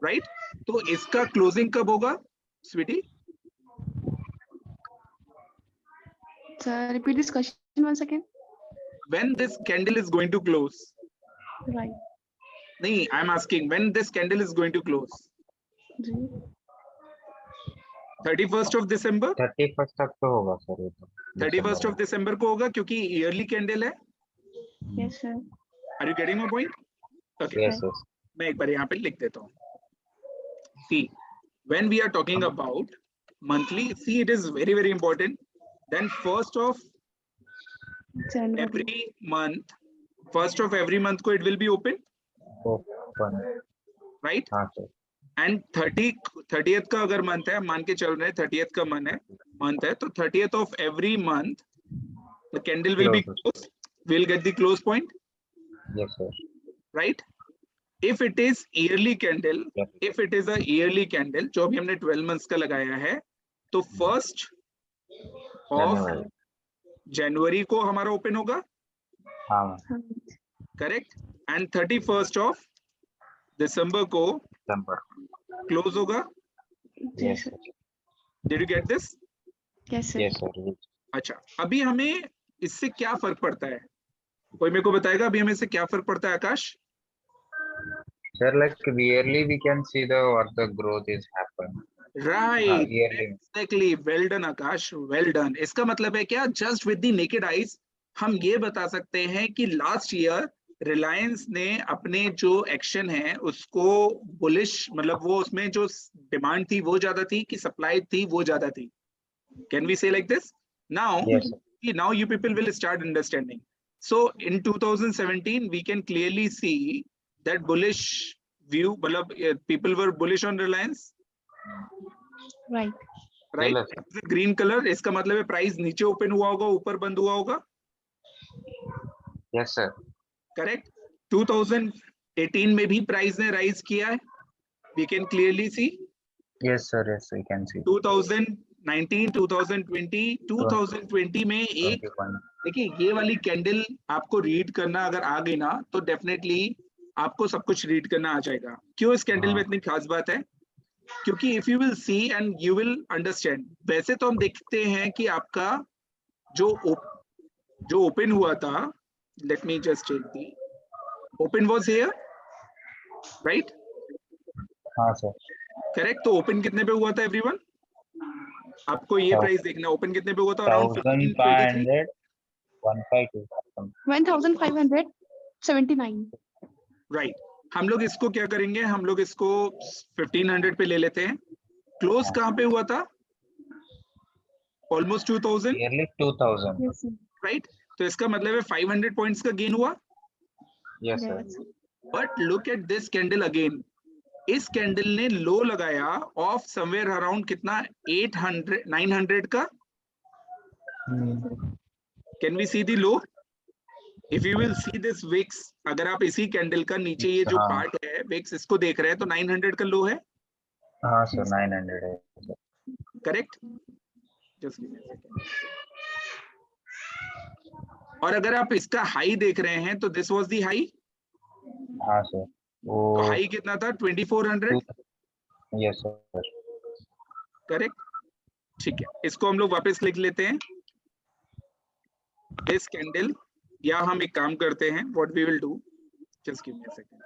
Right? तो इसका क्लोजिंग कब होगा Sweety? Sir, repeat this question once again. When this candle is going to close? Right. नहीं, I am asking when this candle is going to close. जी. 31st of December, 31st तक तो होगा sir ये तो 31st ऑफ दिसंबर को होगा क्योंकि ईयरली कैंडल है. Yes, sir. Are you getting my point? Okay, yes yes मैं एक बार यहाँ पे लिख देता हूँ. See, when we are talking about monthly, see, it is very, very important. Then first of January. every month, first of every month को it will be open, open right? हाँ sir And 30th का अगर month है, मान के चल रहे हैं 30th का मंथ है, तो 30th of every month the candle will be closed. We'll get the close point, yes sir right? If it is yearly candle, Yes. if it is a yearly candle, जो अभी हमने 12 months का लगाया है, तो first of जनवरी को हमारा open होगा, हाँ करेक्ट, एंड 31st ऑफ दिसंबर को दिसंबर क्लोज होगा. Yes, sir. Did you get this? Yes, sir. Yes sir अच्छा, अभी हमें इससे क्या फर्क पड़ता है? कोई मेरे को बताएगा अभी हमें इससे क्या फर्क पड़ता है? आकाश. Sir, like yearly we can see what the growth is happening. Right, yearly. Exactly, well done Akash, well done. इसका मतलब है क्या? Just with the naked eyes हम ये बता सकते हैं कि लास्ट ईयर रिलायंस ने अपने जो एक्शन है उसको बुलिश, मतलब वो उसमें जो डिमांड थी वो ज्यादा थी कि सप्लाई थी वो ज्यादा थी. Can we say like this? Now Yes, sir. now you people will start understanding. So in 2017 we can clearly see that bullish view, matlab people were bullish on Reliance, Right. right? Yes, sir. Green colour, इसका मतलब है price नीचे open हुआ होगा, ऊपर बंद हुआ होगा, Yes, sir. करेक्ट. 2018 में भी प्राइस ने राइज किया है, we can clearly see. Yes, sir. Yes, we can see. 2019, 2020, 2020 में एक 21. देखिए ये वाली कैंडल आपको रीड करना अगर आ गई ना तो डेफिनेटली आपको सब कुछ रीड करना आ जाएगा. क्यों इस कैंडल में इतनी खास बात है? क्योंकि if you will C and you will understand. वैसे तो हम देखते हैं कि आपका जो ओपन हुआ था, let me just check the, open was here, right? हाँ सर करेक्ट. तो ओपन कितने पे हुआ था एवरीवन? आपको ये प्राइस देखना, ओपन कितने पे हुआ था? अराउंड 1500 152 15,579. राइट. हम लोग इसको क्या करेंगे, हम लोग इसको 1500 पे ले लेते हैं. क्लोज कहाँ पे हुआ था? Almost 2000, yearly 2000. Yes, sir. Right? तो इसका मतलब है 500 पॉइंट्स का गेन हुआ. Yes, sir. Yes. But look at this candle again. इस कैंडल ने लो लगाया ऑफ समवेयर अराउंड कितना? 800 900 का. Can we see the low? If you will see this wicks, अगर आप इसी कैंडल का नीचे ये जो हाँ. पार्ट है विक्स, इसको देख रहे हैं तो 900 का लो है, हाँ सर 900 है. Correct? Just give me a second. और अगर आप इसका हाई देख रहे हैं तो दिस वाज द हाई. हाँ सर वो तो हाई कितना था? 2400, यस सर. करेक्ट. ठीक है, इसको हम लोग वापस लिख लेते हैं. दिस कैंडल, या हम एक काम करते हैं, what we will do, just give me a second.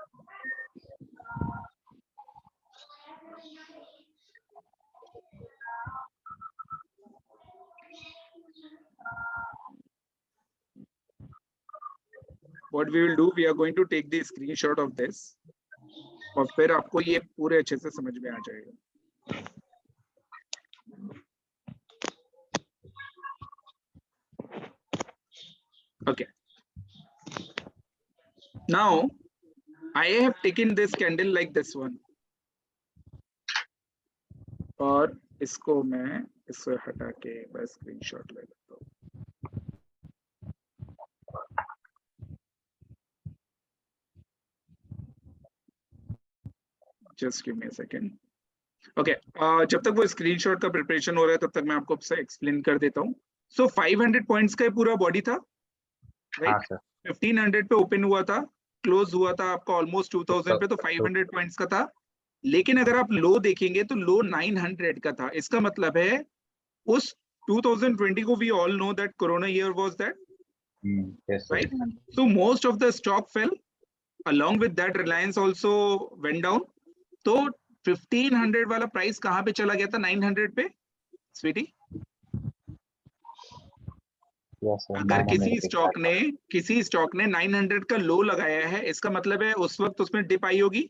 What we will do, we are going to take the screenshot of this, और फिर आपको ये पूरे अच्छे से समझ में आ जाएगा. Okay. Now I have taken this candle like this one, और इसको मैं इससे हटा के बस स्क्रीनशॉट ले लेता हूँ. Just give me a second. Okay, जब तक वो स्क्रीनशॉट का प्रिपरेशन हो रहा है तब तक मैं आपको एक्सप्लेन कर देता हूँ. सो 500 पॉइंट्स का पूरा बॉडी था, हाँ राइट? सर 1500 पे ओपन हुआ था, क्लोज हुआ था आपका ऑलमोस्ट 2000 पे, तो 500 पॉइंट्स का था. लेकिन अगर आप लो देखेंगे तो लो 900 का था. इसका मतलब है उस 2020 को we all know that corona year was that, yes sir. right? So most of the stock fell. Along with that, Reliance also went down. तो 1500 वाला प्राइस कहाँ पे चला गया था? 900 पे. स्वीटी? Yes, sir. अगर 900 किसी स्टॉक ने 900 का लो लगाया है, इसका मतलब है उस वक्त उसमें डिप आई होगी।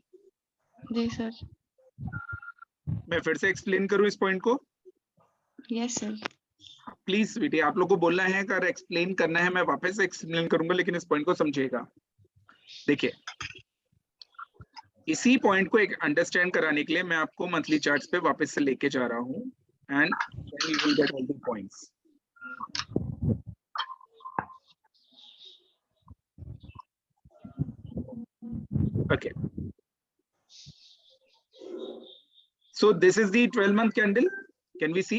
जी सर। मैं फिर से एक्सप्लेन करूं इस पॉइंट को? Yes sir. प्लीज स्वीटी, आप लोग को बोलना है, अगर एक्सप्लेन करना है मैं वापस से एक्सप्लेन करूंगा, लेकिन इस पॉइंट को समझिएगा। देखिए, इसी पॉइंट को एक अंडरस्टैंड कराने के लिए मैं आपको मंथली चार्ट्स पे वापस से लेके जा रहा हूं, and then you will get all the points. Okay. So this is the 12-month candle. Can we see?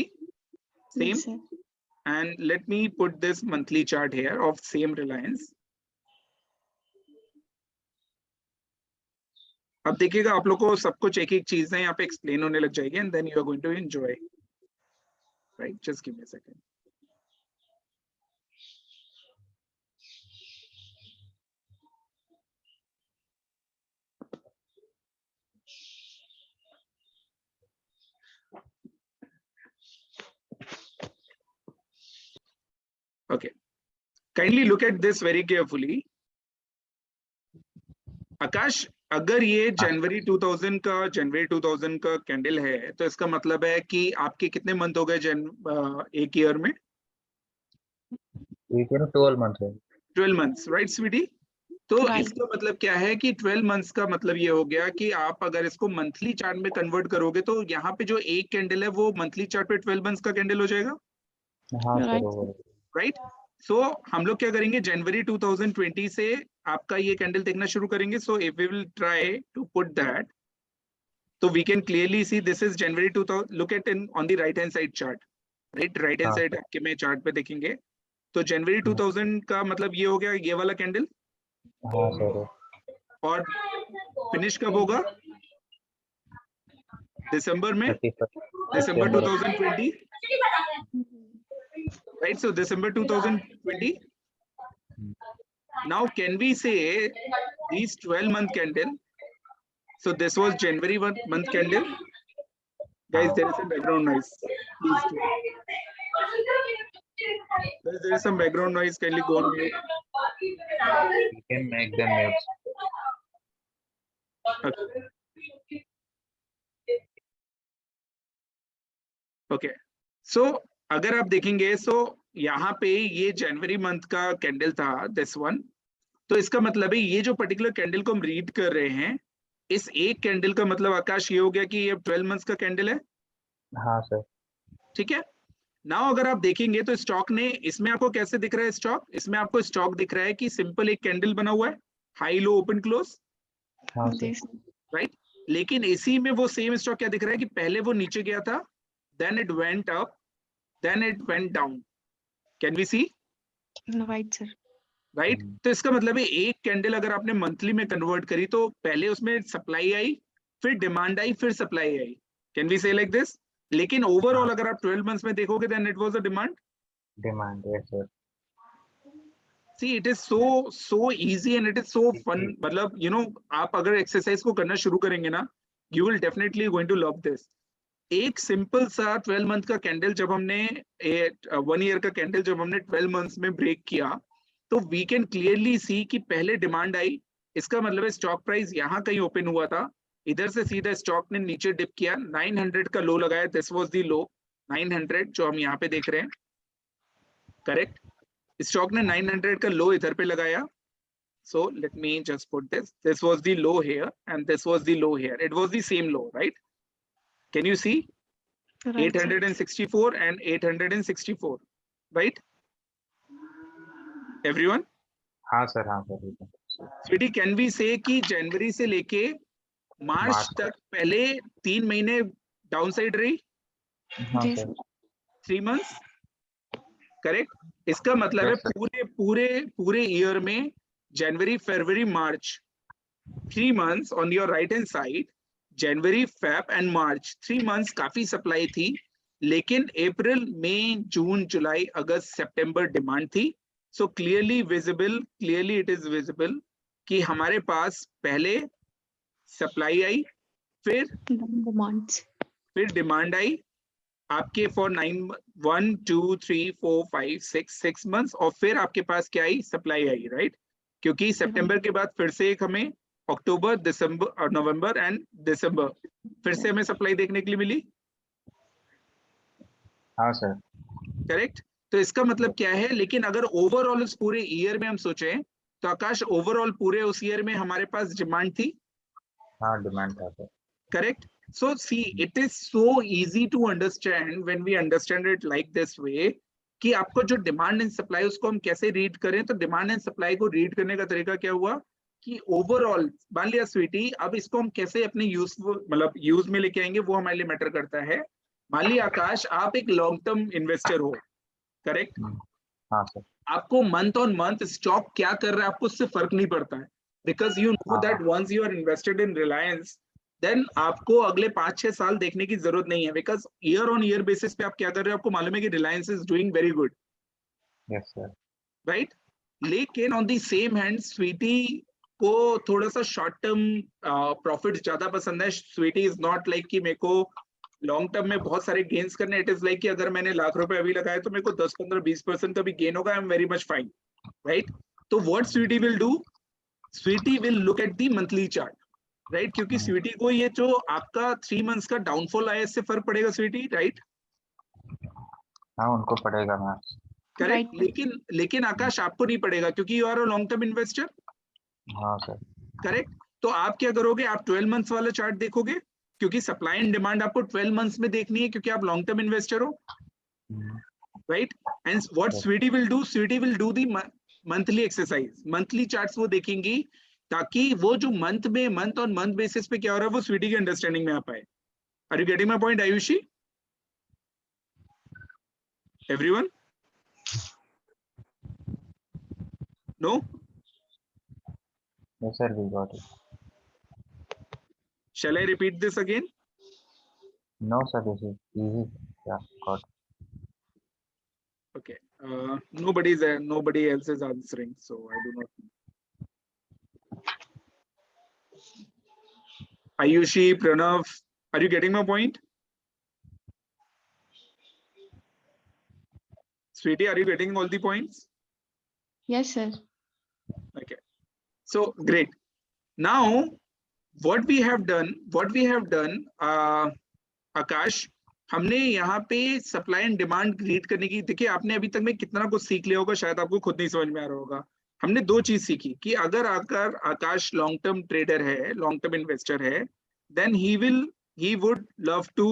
Same. Yes, sir. And let me put this monthly chart here of same Reliance. अब देखिएगा, आप लोग को सब कुछ एक एक चीजें यहाँ पे एक्सप्लेन होने लग जाएगी, and then you are going to enjoy. Right? Just give me a second. Okay. Kindly look at this very carefully. आकाश, अगर ये जनवरी 2000 का कैंडल है, तो इसका मतलब है कि आपके कितने मंथ हो गए एक ईयर में? We can 12 months. 12 months, right Sweety? तो Right. इसका मतलब क्या है कि 12 मंथ्स का मतलब ये हो गया कि आप अगर इसको मंथली चार्ट में कन्वर्ट करोगे, तो यहाँ पे जो एक कैंडल है वो मंथली चार्ट पे 12 मंथ्स का कैंडल हो जाएगा, हाँ सर, Right. over. राइट? सो हम लोग क्या करेंगे, जनवरी 2020 से आपका ये कैंडल देखना शुरू करेंगे। So if we will try to put that, तो we can clearly see this is January 2000। Look at in on the right hand side chart, right hand हाँ, साइड आपके में चार्ट पे देखेंगे, तो जनवरी 2000 का मतलब ये हो गया, ये वाला कैंडल। हाँ सर, और फिनिश कब होगा? दिसंबर में, 31st December December. 2020, right? So December 2020. Now can we say these 12-month candle? So this was January month candle. Guys, there is some background noise. Please do. Guys, there is some background noise. Kindly go on mute. We can make them mute. Okay, so अगर आप देखेंगे, so यहाँ पे ये January month का candle था, this one. तो इसका मतलब है ये जो पर्टिकुलर कैंडल को हम रीड कर रहे हैं, इस एक कैंडल का मतलब आकाश ये हो गया कि ये 12 मंथ्स का कैंडल है। हाँ सर, ठीक है। नाउ अगर आप देखेंगे तो स्टॉक ने, इसमें आपको कैसे दिख रहा है स्टॉक? इसमें आपको स्टॉक दिख रहा है कि सिंपल एक कैंडल बना हुआ है, हाई लो ओपन क्लोज, हाँ सर, Yes. राइट? लेकिन इसी में वो सेम स्टॉक क्या दिख रहा है कि पहले वो नीचे गया था, then it went up, then it went down. Can we see? Right, sir. Right? तो इसका मतलब है एक कैंडल अगर आपने मंथली में कन्वर्ट करी, तो पहले उसमें सप्लाई आई, फिर डिमांड आई, फिर सप्लाई आई। Can we say like this? लेकिन ओवरऑल अगर आप 12 मंथ्स में देखोगे, then it was a demand. demand, yes sir. See, it is so easy and it is so fun. मतलब you know, आप अगर एक्सरसाइज को करना शुरू करेंगे ना, you will definitely going to love this. एक सिंपल सा 12 मंथ का कैंडल जब हमने 1 ईयर का कैंडल जब हमने 12 मंथ्स में ब्रेक किया, तो वी कैन क्लियरली सी कि पहले डिमांड आई, इसका मतलब है स्टॉक प्राइस यहाँ कहीं ओपन हुआ था, इधर से सीधा स्टॉक ने नीचे डिप किया, 900 का लो लगाया, दिस वाज द लो 900 जो हम यहाँ पे देख रहे हैं, करेक्ट? स्टॉक ने 900 का लो इधर पे लगाया। So let me just put this. This was the low here and this was the low here. It was the same low, right? Can you see? Right, sir. 864 and 864, right? Everyone? हाँ sir, हाँ sir. Sweetie, can we say कि जनवरी से लेके मार्च मार्च तक पहले 3 महीने down side रही, हाँ Yes. Sir, 3 months, correct? इसका मतलब है Yes, sir. पूरे ईयर में जनवरी, February, March, 3 months on your right hand side, January, Feb and March, 3 months काफी सप्लाई थी, लेकिन अप्रैल, मई, जून, जुलाई, अगस्त, सितंबर डिमांड थी। So clearly it is visible कि हमारे पास पहले सप्लाई आई, फिर The months. डिमांड आई, आपके फॉर 1 2 3 4 5 6 मंथ्स, और फिर आपके पास क्या आई, सप्लाई आई, राइट? क्योंकि सितंबर के बाद फिर से एक हमें अक्टूबर, दिसंबर और नवंबर एंड दिसंबर फिर से हमें सप्लाई देखने के लिए मिली, हाँ सर। करेक्ट? तो इसका मतलब क्या है, लेकिन अगर ओवरऑल उस पूरे ईयर में हम सोचें तो आकाश ओवरऑल पूरे उस ईयर में हमारे पास डिमांड थी, हाँ डिमांड था sir. correct? So see, it is so easy to understand when we understand it like this way कि आपको जो डिमांड एंड सप्लाई उसको हम कैसे रीड करें। तो डिमांड एंड सप्लाई को रीड करने का तरीका क्या हुआ कि ओवरऑल मान लिया स्वीटी, अब इसको हम कैसे अपने यूजफुल मतलब यूज में लेके आएंगे वो हमारे लिए मैटर करता है। मान लिया आकाश आप एक लॉन्ग टर्म इन्वेस्टर हो, करेक्ट? हाँ सर। आपको मंथ ऑन मंथ स्टॉक क्या कर रहा है आपको उससे फर्क नहीं पड़ता है, because you know that once you are invested in Reliance then आपको अगले 5-6 साल देखने की जरूरत नहीं है, because year on year basis पे आप क्या कर रहे हो आपको मालूम है कि Reliance is doing very good, yes sir. Right? लेकिन on the same hand sweetie को थोड़ा सा शॉर्ट टर्म प्रॉफिट ज्यादा पसंद है। स्वीटी इज नॉट लाइक कि मेरे को लॉन्ग टर्म में बहुत सारे गेन्स करने, इट इज लाइक कि अगर मैंने ₹1,00,000 अभी लगाए तो मेरे को 10-15-20% का भी गेन होगा, I am very much fine, right? तो what Sweety will do, Sweety will look at the monthly chart, right? क्योंकि स्वीटी को ये जो आपका 3 मंथ्स का डाउनफॉल आया इससे फर्क पड़ेगा स्वीटी, राइट? हाँ उनको पड़ेगा मैम। करेक्ट? Right. लेकिन आकाश आपको नहीं पड़ेगा क्योंकि you are a long term investor, हाँ सर। करेक्ट? तो आप क्या करोगे, आप 12 मंथ्स वाला चार्ट देखोगे क्योंकि सप्लाई एंड डिमांड आपको 12 मंथ्स में देखनी है क्योंकि आप लॉन्ग टर्म इन्वेस्टर हो, right? And what Sweety will do, Sweety will do the monthly exercise, monthly charts वो देखेंगी ताकि वो जो मंथ में मंथ ऑन मंथ बेसिस पे क्या हो रहा है वो स्वीटी की अंडरस्टैंडिंग में आ पाए। Are you getting my point Ayushi? Everyone? No? Yes sir, we got it. Shall I repeat this again? No sir, this is easy. Yeah, got it. Okay. Nobody else is answering, so I do not know. Ayushi, Pranav, are you getting my point? Sweetie, are you getting all the points? Yes, sir. Okay. So great. Now, what we have done, आकाश, हमने यहाँ पे supply and demand read करने की, देखिए आपने अभी तक में कितना कुछ सीख लिया होगा, शायद आपको खुद नहीं समझ में आ रहा होगा। हमने 2 चीज सीखी कि अगर आकाश लॉन्ग टर्म ट्रेडर है, लॉन्ग टर्म इन्वेस्टर है, then he would love to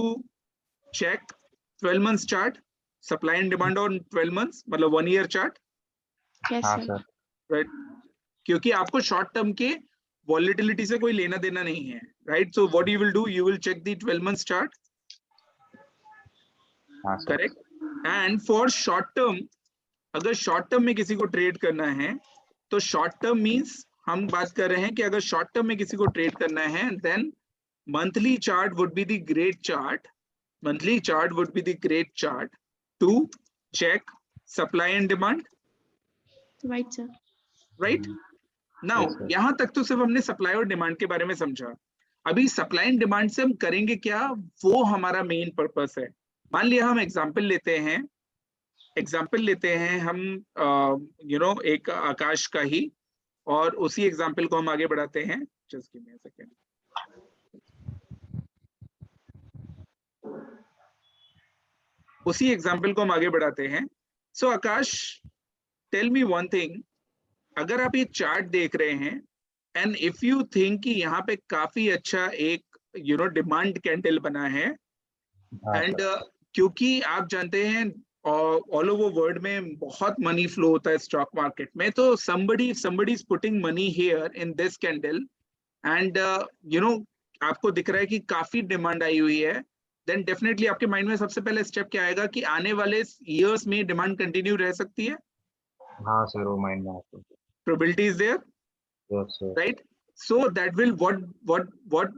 check 12 months chart, supply and demand on 12 months, मतलब 1 year chart, Yes, हाँ sir. सर। राइट? क्योंकि आपको शॉर्ट टर्म के वॉलिटिलिटी से कोई लेना देना नहीं है, right? So what you will do, you will check the 12 months chart, हाँ sir. Correct? And for short term, अगर शॉर्ट टर्म में किसी को ट्रेड करना है तो शॉर्ट टर्म मींस हम बात कर रहे हैं कि अगर शॉर्ट टर्म में किसी को ट्रेड करना है then monthly chart would be the great chart, monthly chart would be the great chart to check supply and demand, Right, sir. right? Now Yes, sir. यहाँ तक तो सिर्फ हमने सप्लाई और डिमांड के बारे में समझा। अभी सप्लाई एंड डिमांड से हम करेंगे क्या, वो हमारा मेन पर्पस है। मान लिया हम एग्जांपल लेते हैं हम एक आकाश का ही, और उसी एग्जांपल को हम आगे बढ़ाते हैं। Just give me a second. उसी एग्जाम्पल को हम आगे बढ़ाते हैं। सो आकाश, टेल मी वन थिंग, अगर आप ये चार्ट देख रहे हैं एंड इफ यू थिंक कि यहाँ पे काफी अच्छा एक डिमांड कैंडल बना है, हाँ एंड सर। क्योंकि आप जानते हैं ऑल ओवर वर्ल्ड में बहुत मनी फ्लो होता है स्टॉक मार्केट में, तो somebody is putting money here in this candle and आपको दिख रहा है कि काफी डिमांड आई हुई है, देन डेफिनेटली आपके माइंड में सबसे पहले स्टेप क्या आएगा कि आने वाले ईयर्स में डिमांड कंटिन्यू रह सकती है। हाँ सर, वो माइंड में आता है। Probability is there, yes sir. Right? So that will what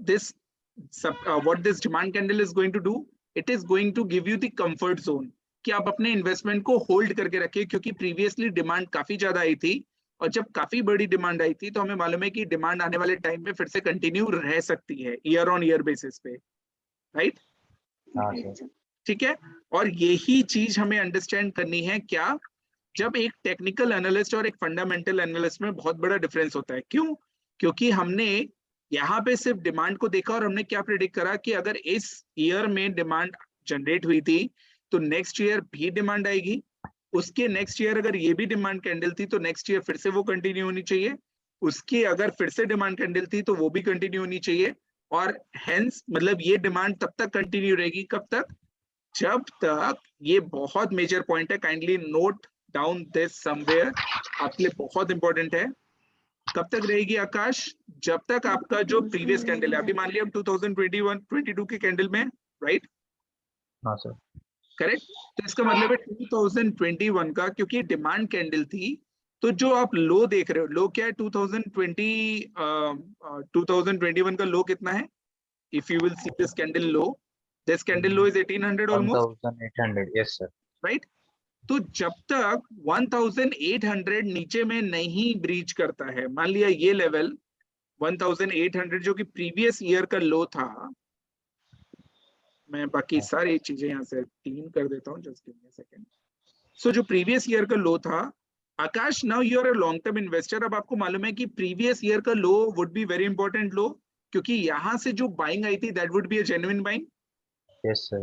this demand candle is going to do, it is going to give you the comfort zone कि आप अपने इन्वेस्टमेंट को होल्ड करके रखिए, क्योंकि प्रीवियसली डिमांड काफी ज्यादा आई थी, और जब काफी बड़ी डिमांड आई थी तो हमें मालूम है कि डिमांड आने वाले टाइम में फिर से कंटिन्यू रह सकती है ईयर ऑन ईयर बेसिस पे, राइट? हाँ Right, सर। sir. ठीक है, और यही चीज हमें अंडरस्टैंड करनी है क्या, जब एक टेक्निकल एनालिस्ट और एक फंडामेंटल एनालिस्ट में बहुत बड़ा डिफरेंस होता है। क्यों? क्योंकि हमने यहाँ पे सिर्फ डिमांड को देखा और हमने क्या प्रेडिक्ट करा कि अगर इस ईयर में डिमांड जनरेट हुई थी तो नेक्स्ट ईयर भी डिमांड आएगी, उसके नेक्स्ट ईयर अगर ये भी डिमांड कैंडल थी तो नेक्स्ट ईयर फिर से वो कंटिन्यू होनी चाहिए, उसकी अगर फिर से डिमांड कैंडल थी तो वो भी कंटिन्यू होनी चाहिए, और हेंस मतलब ये डिमांड तब तक कंटिन्यू रहेगी, कब तक, जब तक, ये बहुत मेजर पॉइंट है, kindly note down this somewhere, आपके लिए बहुत इंपॉर्टेंट है, कब तक रहेगी आकाश, जब तक आपका जो प्रीवियस कैंडल है, अभी मान लिया हम 2021-22 के कैंडल में, राइट? हाँ सर। करेक्ट। तो इसका मतलब है 2021 का, क्योंकि डिमांड कैंडल थी, तो जो आप लो देख रहे हो, लो क्या है 2021 का लो कितना है, if you will see this candle low, this candle low is 1800 almost, 1800, yes sir. Right? तो जब तक 1800 नीचे में नहीं ब्रीच करता है, मान लिया ये लेवल 1800 जो कि प्रीवियस ईयर का लो था, मैं बाकी सारी चीजें यहाँ से 3 कर देता हूँ, just give me a second. So जो प्रीवियस ईयर का लो था, Akash, now you are a long term investor, अब आपको मालूम है कि प्रीवियस ईयर का low would be very important low, क्योंकि यहाँ से जो बाइंग आई थी that would be a genuine buying, Yes sir.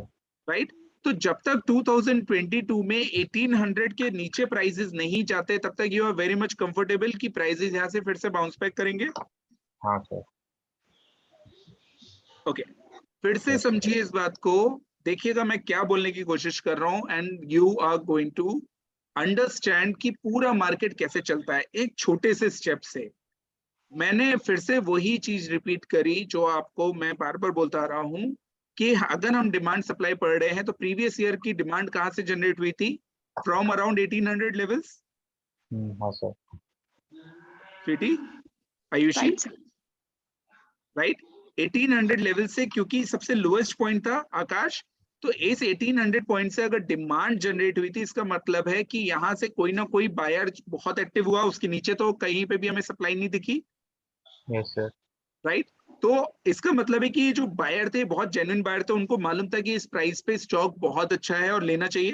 Right? तो जब तक 2022 में 1800 के नीचे प्राइसेस नहीं जाते, तब तक you are very much comfortable कि प्राइसेस यहाँ से फिर से बाउंस बैक करेंगे। हाँ सर। ओके, फिर से Yes, sir. समझिए इस बात को, देखिएगा मैं क्या बोलने की कोशिश कर रहा हूं, and you are going to understand कि पूरा मार्केट कैसे चलता है एक छोटे से स्टेप से। मैंने फिर से वही चीज रिपीट करी जो आपको मैं बार बार बोलता आ रहा हूं कि अगर हम डिमांड सप्लाई पढ़ रहे हैं तो प्रीवियस ईयर की डिमांड कहां से जनरेट हुई थी, फ्रॉम अराउंड 1800 लेवल्स। हाँ sir. Sweety, Ayushi, Right, sir. Right? 1800 level से, क्योंकि सबसे लोएस्ट पॉइंट था आकाश, तो इस 1800 पॉइंट से अगर डिमांड जनरेट हुई थी, इसका मतलब है कि यहाँ से कोई ना कोई बायर बहुत एक्टिव हुआ, उसके नीचे तो कहीं पे भी हमें सप्लाई नहीं दिखी, Yes sir. राइट? तो इसका मतलब है कि ये जो बायर थे, बहुत जेन्युइन बायर थे, उनको मालूम था कि इस प्राइस पे स्टॉक बहुत अच्छा है और लेना चाहिए,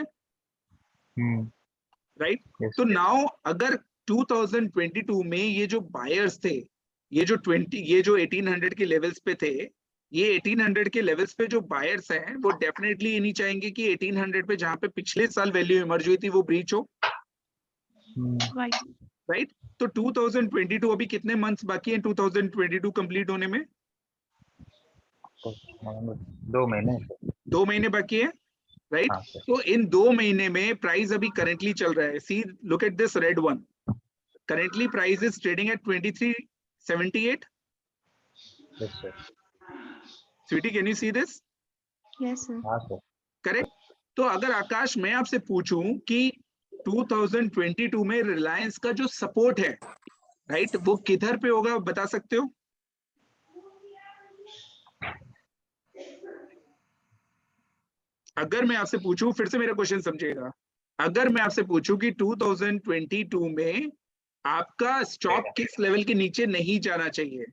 राइट? Yes. तो नाउ अगर 2022 में ये जो बायर्स थे, ये जो 1800 के लेवल्स पे थे, ये 1800 के लेवल्स पे जो बायर्स हैं, वो डेफिनेटली ये नहीं चाहेंगे कि 1800 पे जहां पे पिछले साल वैल्यू इमर्ज हुई थी वो ब्रीच हो, Right. राइट? तो 2022 अभी कितने मंथ्स बाकी हैं 2022 कंप्लीट होने में? तो 2 महीने सर। 2 महीने बाकी है, राइट? हाँ सर। तो इन 2 महीने में प्राइस अभी करेंटली चल रहा है, see look at this red one, currently price is trading at 2378। Yes sir. Sweetie, can you see this? Yes, sir. हाँ सर। करेक्ट? तो अगर आकाश मैं आपसे पूछूं कि 2022 में रिलायंस का जो सपोर्ट है, राइट, वो किधर पे होगा, बता सकते हो? अगर मैं आपसे पूछूं, फिर से मेरा क्वेश्चन समझिएगा, अगर मैं आपसे पूछूं कि 2022 में आपका स्टॉक किस लेवल के नीचे नहीं जाना चाहिए,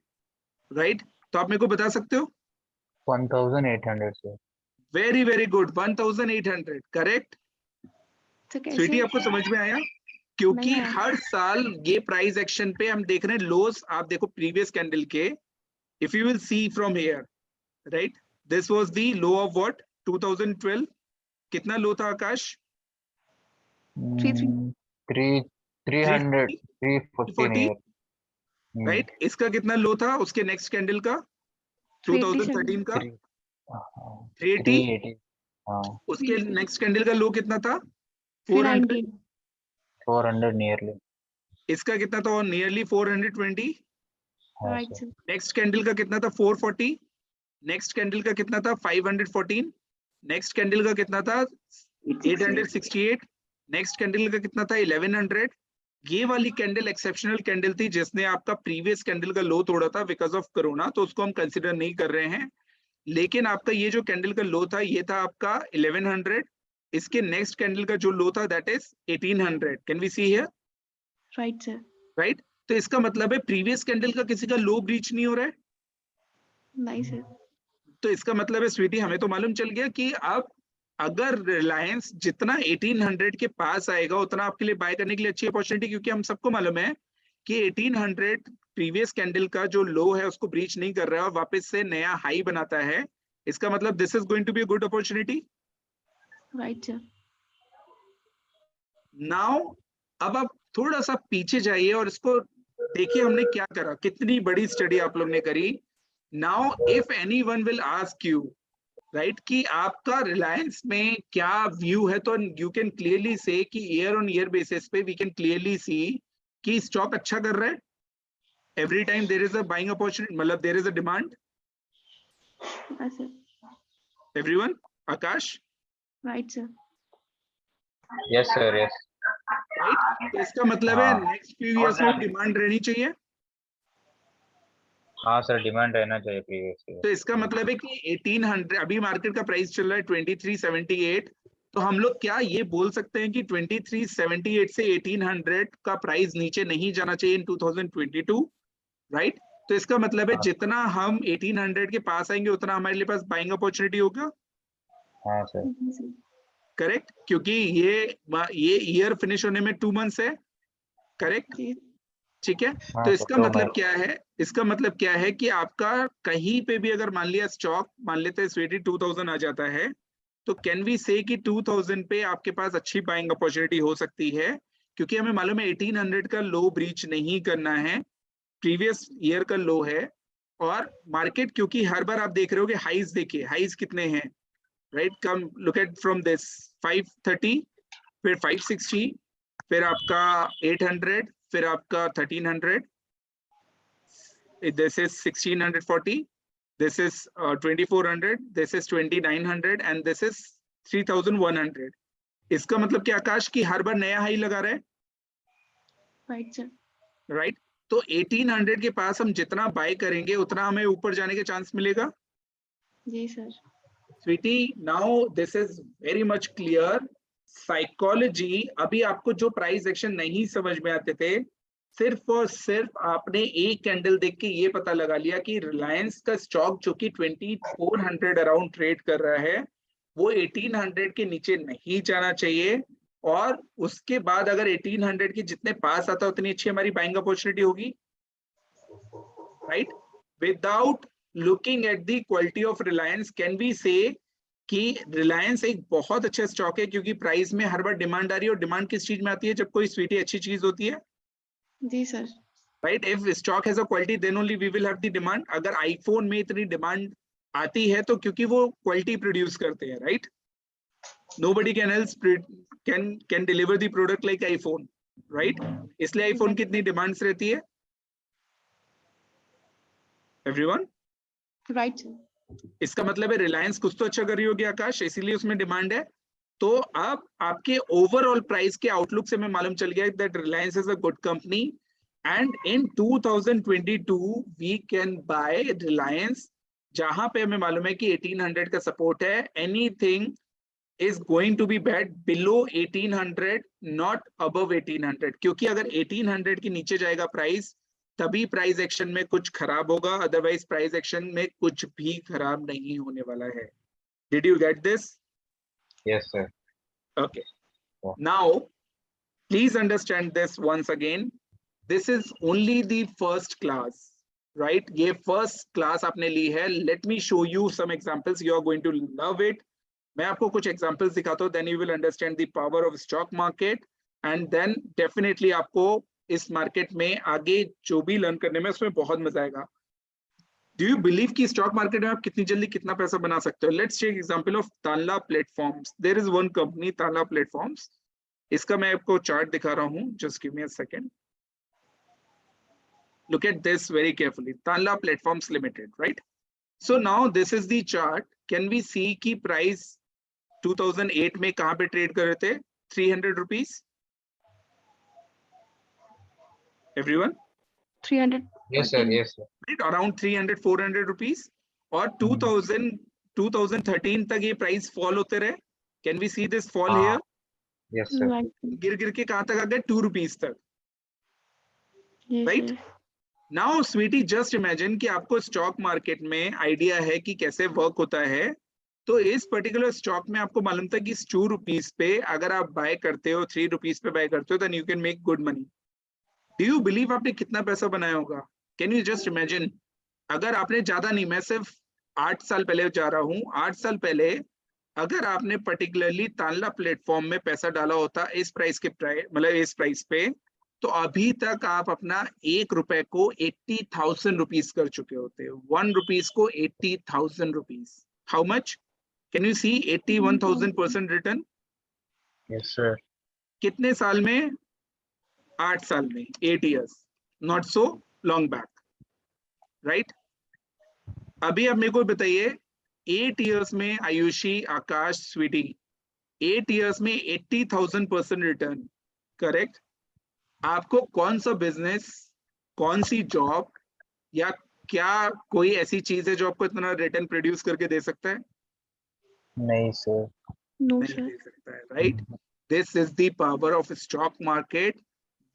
राइट, तो आप मेरे को बता सकते हो? 1800 sir. Very very good, 1800, correct. तो स्वीटी, कैसे? आपको समझ में आया? क्योंकि नहीं आया। हर साल ये प्राइस एक्शन पे हम देख रहे हैं लोस, आप देखो प्रीवियस कैंडल के, if you will C from here, right, this was the low of what, 2012, कितना लो था आकाश? 330. 300, 340 340, near. राइट? इसका कितना लो था उसके नेक्स्ट कैंडल का, 2013 का? 380। 380. हाँ, उसके नेक्स्ट कैंडल का लो कितना था? 400। 319. 400 nearly. इसका कितना था? नियरली 420। हाँ Right, sir. sir. Next candle का कितना था? 440। नेक्स्ट कैंडल का कितना था? 514। नेक्स्ट कैंडल का कितना था? 868। नेक्स्ट कैंडल का कितना था? 1100। ये वाली कैंडल एक्सेप्शनल कैंडल थी जिसने आपका प्रीवियस कैंडल का लो तोड़ा था बिकॉज ऑफ कोरोना, तो उसको हम कंसिडर नहीं कर रहे हैं। लेकिन आपका ये जो कैंडल का लो था, ये था आपका 1100। इसके नेक्स्ट कैंडल का जो लो था that is 1800। Can we see here? Right, sir. Right? तो इसका मतलब है प्रीवियस कैंडल का किसी का लो ब्रीच नहीं हो रहा है। नहीं, sir. तो इसका मतलब है स्वीटी, हमें तो मालूम चल गया कि अब अगर रिलायंस जितना 1800 के पास आएगा उतना आपके लिए बाय करने के लिए अच्छी अपॉर्चुनिटी, क्योंकि हम सबको मालूम है कि 1800 प्रीवियस कैंडल का जो लो है उसको ब्रीच नहीं कर रहा है और वापस से नया हाई बनाता है। इसका मतलब this is going to be a good opportunity. Right, sir. Now अब आप थोड़ा सा पीछे जाइए और इसको देखिए हमने क्या करा, कितनी बड़ी स्टडी आप लोग ने करी। Now if anyone will ask you right कि आपका रिलायंस में क्या व्यू है, तो यू कैन क्लियरली से कि ईयर ऑन ईयर बेसिस पे वी कैन क्लियरली सी कि स्टॉक अच्छा कर रहा है। Every time there is a buying opportunity, मतलब there is a demand. Yes, sir. Everyone, Akash Right, sir. Yes, sir. Yes. Right, तो इसका मतलब है हाँ। नेक्स्ट फ्यू इयर्स में डिमांड रहनी चाहिए। हाँ सर, डिमांड रहना चाहिए प्रीवियस ईयर। तो इसका मतलब है कि 1800 अभी मार्केट का प्राइस चल रहा है 2378, तो हम लोग क्या ये बोल सकते हैं कि 2378 से 1800 का प्राइस नीचे नहीं जाना चाहिए इन 2022, राइट? तो इसका मतलब है हाँ। जितना हम 1800 के पास आएंगे उतना हमारे लिए पास बाइंग अपॉर्चुनिटी होगा, हाँ सर। Yes, sir. करेक्ट? क्योंकि ये ईयर फिनिश होने में 2 मंथ्स है, करेक्ट? Yes. ठीक है, हाँ तो सर, इसका तो मतलब मैं क्या है, इसका मतलब क्या है कि आपका कहीं पे भी अगर मान लिया स्टॉक, मान लेते हैं स्वीटी 2000 आ जाता है, तो कैन वी से कि 2000 पे आपके पास अच्छी बाइंग अपॉर्चुनिटी हो सकती है, क्योंकि हमें मालूम है 1800 का लो ब्रीच नहीं करना है, प्रीवियस ईयर का लो है। और मार्केट क्योंकि हर बार आप देख रहे हो कि हाइज, देखिए हाइज कितने हैं, right? Come look at from this 530, फिर 560, फिर आपका 800, फिर आपका 1300, this is 1640, this is 2400, this is 2900 and this is 3100। इसका मतलब क्या आकाश कि हर बार नया हाई लगा रहा है, Right, sir. राइट? तो 1800 के पास हम जितना बाय करेंगे उतना हमें ऊपर जाने के चांस मिलेगा। Yes, sir. Sweety, now this is very much clear. Psychology, अभी आपको जो प्राइस एक्शन नहीं समझ में आते थे, सिर्फ और सिर्फ आपने एक कैंडल देख के ये पता लगा लिया कि रिलायंस का स्टॉक जो कि 2400 अराउंड ट्रेड कर रहा है वो 1800 के नीचे नहीं जाना चाहिए, और उसके बाद अगर 1800 के जितने पास आता है उतनी अच्छी हमारी बाइंग अपॉर्चुनिटी होगी, right? Without looking at the quality of Reliance can we say कि रिलायंस एक बहुत अच्छा स्टॉक है, क्योंकि प्राइस में हर बार डिमांड आ रही है, और डिमांड किस चीज में आती है? जब कोई स्वीटी अच्छी चीज होती है, Yes, sir. Right? If stock has a quality then only we will have the demand. अगर आईफोन में इतनी डिमांड आती है तो क्योंकि वो क्वालिटी प्रोड्यूस करते हैं, right? Nobody can else can deliver the product like iPhone, right? इसलिए आईफोन की इतनी डिमांड्स रहती है। Everyone, Right, sir. इसका मतलब है रिलायंस कुछ तो अच्छा कर रही होगी आकाश, इसीलिए उसमें डिमांड है। तो अब आपके ओवरऑल प्राइस के आउटलुक से हमें मालूम चल गया that Reliance is a good company, and in 2022 we can buy Reliance, जहां पे हमें मालूम है कि 1800 का सपोर्ट है। Anything is going to be bad below 1800, not above 1800, क्योंकि अगर 1800 के नीचे जाएगा प्राइस तभी प्राइस एक्शन में कुछ खराब होगा, अदरवाइज प्राइस एक्शन में कुछ भी खराब नहीं होने वाला है। Did you get this? Yes sir. Okay. Now, please understand this once again. This is only the first class, right? ये first class आपने ली है. Let me show you some examples. You are going to love it. मैं आपको कुछ examples दिखाता हूँ. Then you will understand the power of stock market. And then definitely आपको इस market में आगे जो भी learn करने में उसमें बहुत मजा आएगा. Do you believe कि स्टॉक मार्केट में आप कितनी जल्दी कितना पैसा बना सकते हो? Let's take example of Tanla Platforms. There is one company, Tanla Platforms. इसका मैं आपको चार्ट दिखा रहा हूँ. Just give me a second. Look at this very carefully. Tanla Platforms Limited, right? So now this is the chart. Can we see कि price 2008 में कहाँ पे ट्रेड कर रहे थे? 300 rupees. Everyone? 300. Yes sir, yes sir. Right? Around 300-400 rupees. और 2013 तक ये प्राइस फॉल होते रहे. Can we see this fall हाँ। here? Yes sir. Right. गिर गिर के कहाँ तक आ गए? 2 rupees तक. Yes, Right? sir. Now Sweety, just imagine कि आपको स्टॉक मार्केट में आइडिया है कि कैसे वर्क होता है, तो तो इस पर्टिकुलर स्टॉक में आपको मालूम था कि 2 रुपीज पे अगर आप बाय करते हो, 3 रुपीज पे बाय करते हो, then you can make good money. Do you believe आपने कितना पैसा बनाया होगा? Can you just imagine? अगर आपने ज्यादा नहीं, मैं सिर्फ 8 साल पहले जा रहा हूँ, 8 साल पहले अगर आपने पर्टिकुलरली तांला प्लेटफॉर्म में पैसा डाला होता इस प्राइस के मतलब इस प्राइस पे, तो अभी तक आप अपना 1 रुपए को 80,000 रुपीज कर चुके होते। 1 रुपीज को 80,000 rupees. How much? Can you see? 81,000% return. Yes, sir. कितने साल में? 8 साल में, 8 years, not so long back, right? अभी आप मेरे को बताइए, 8 years में आयुषी, आकाश, स्वीटी, 8 years में 80,000% रिटर्न, करेक्ट? आपको कौन सा बिजनेस, कौन सी जॉब या क्या कोई ऐसी चीज है जो आपको इतना रिटर्न प्रोड्यूस करके दे सकता है? नहीं sir. No, नहीं sir. दे सकता है, right? This is the power of stock market,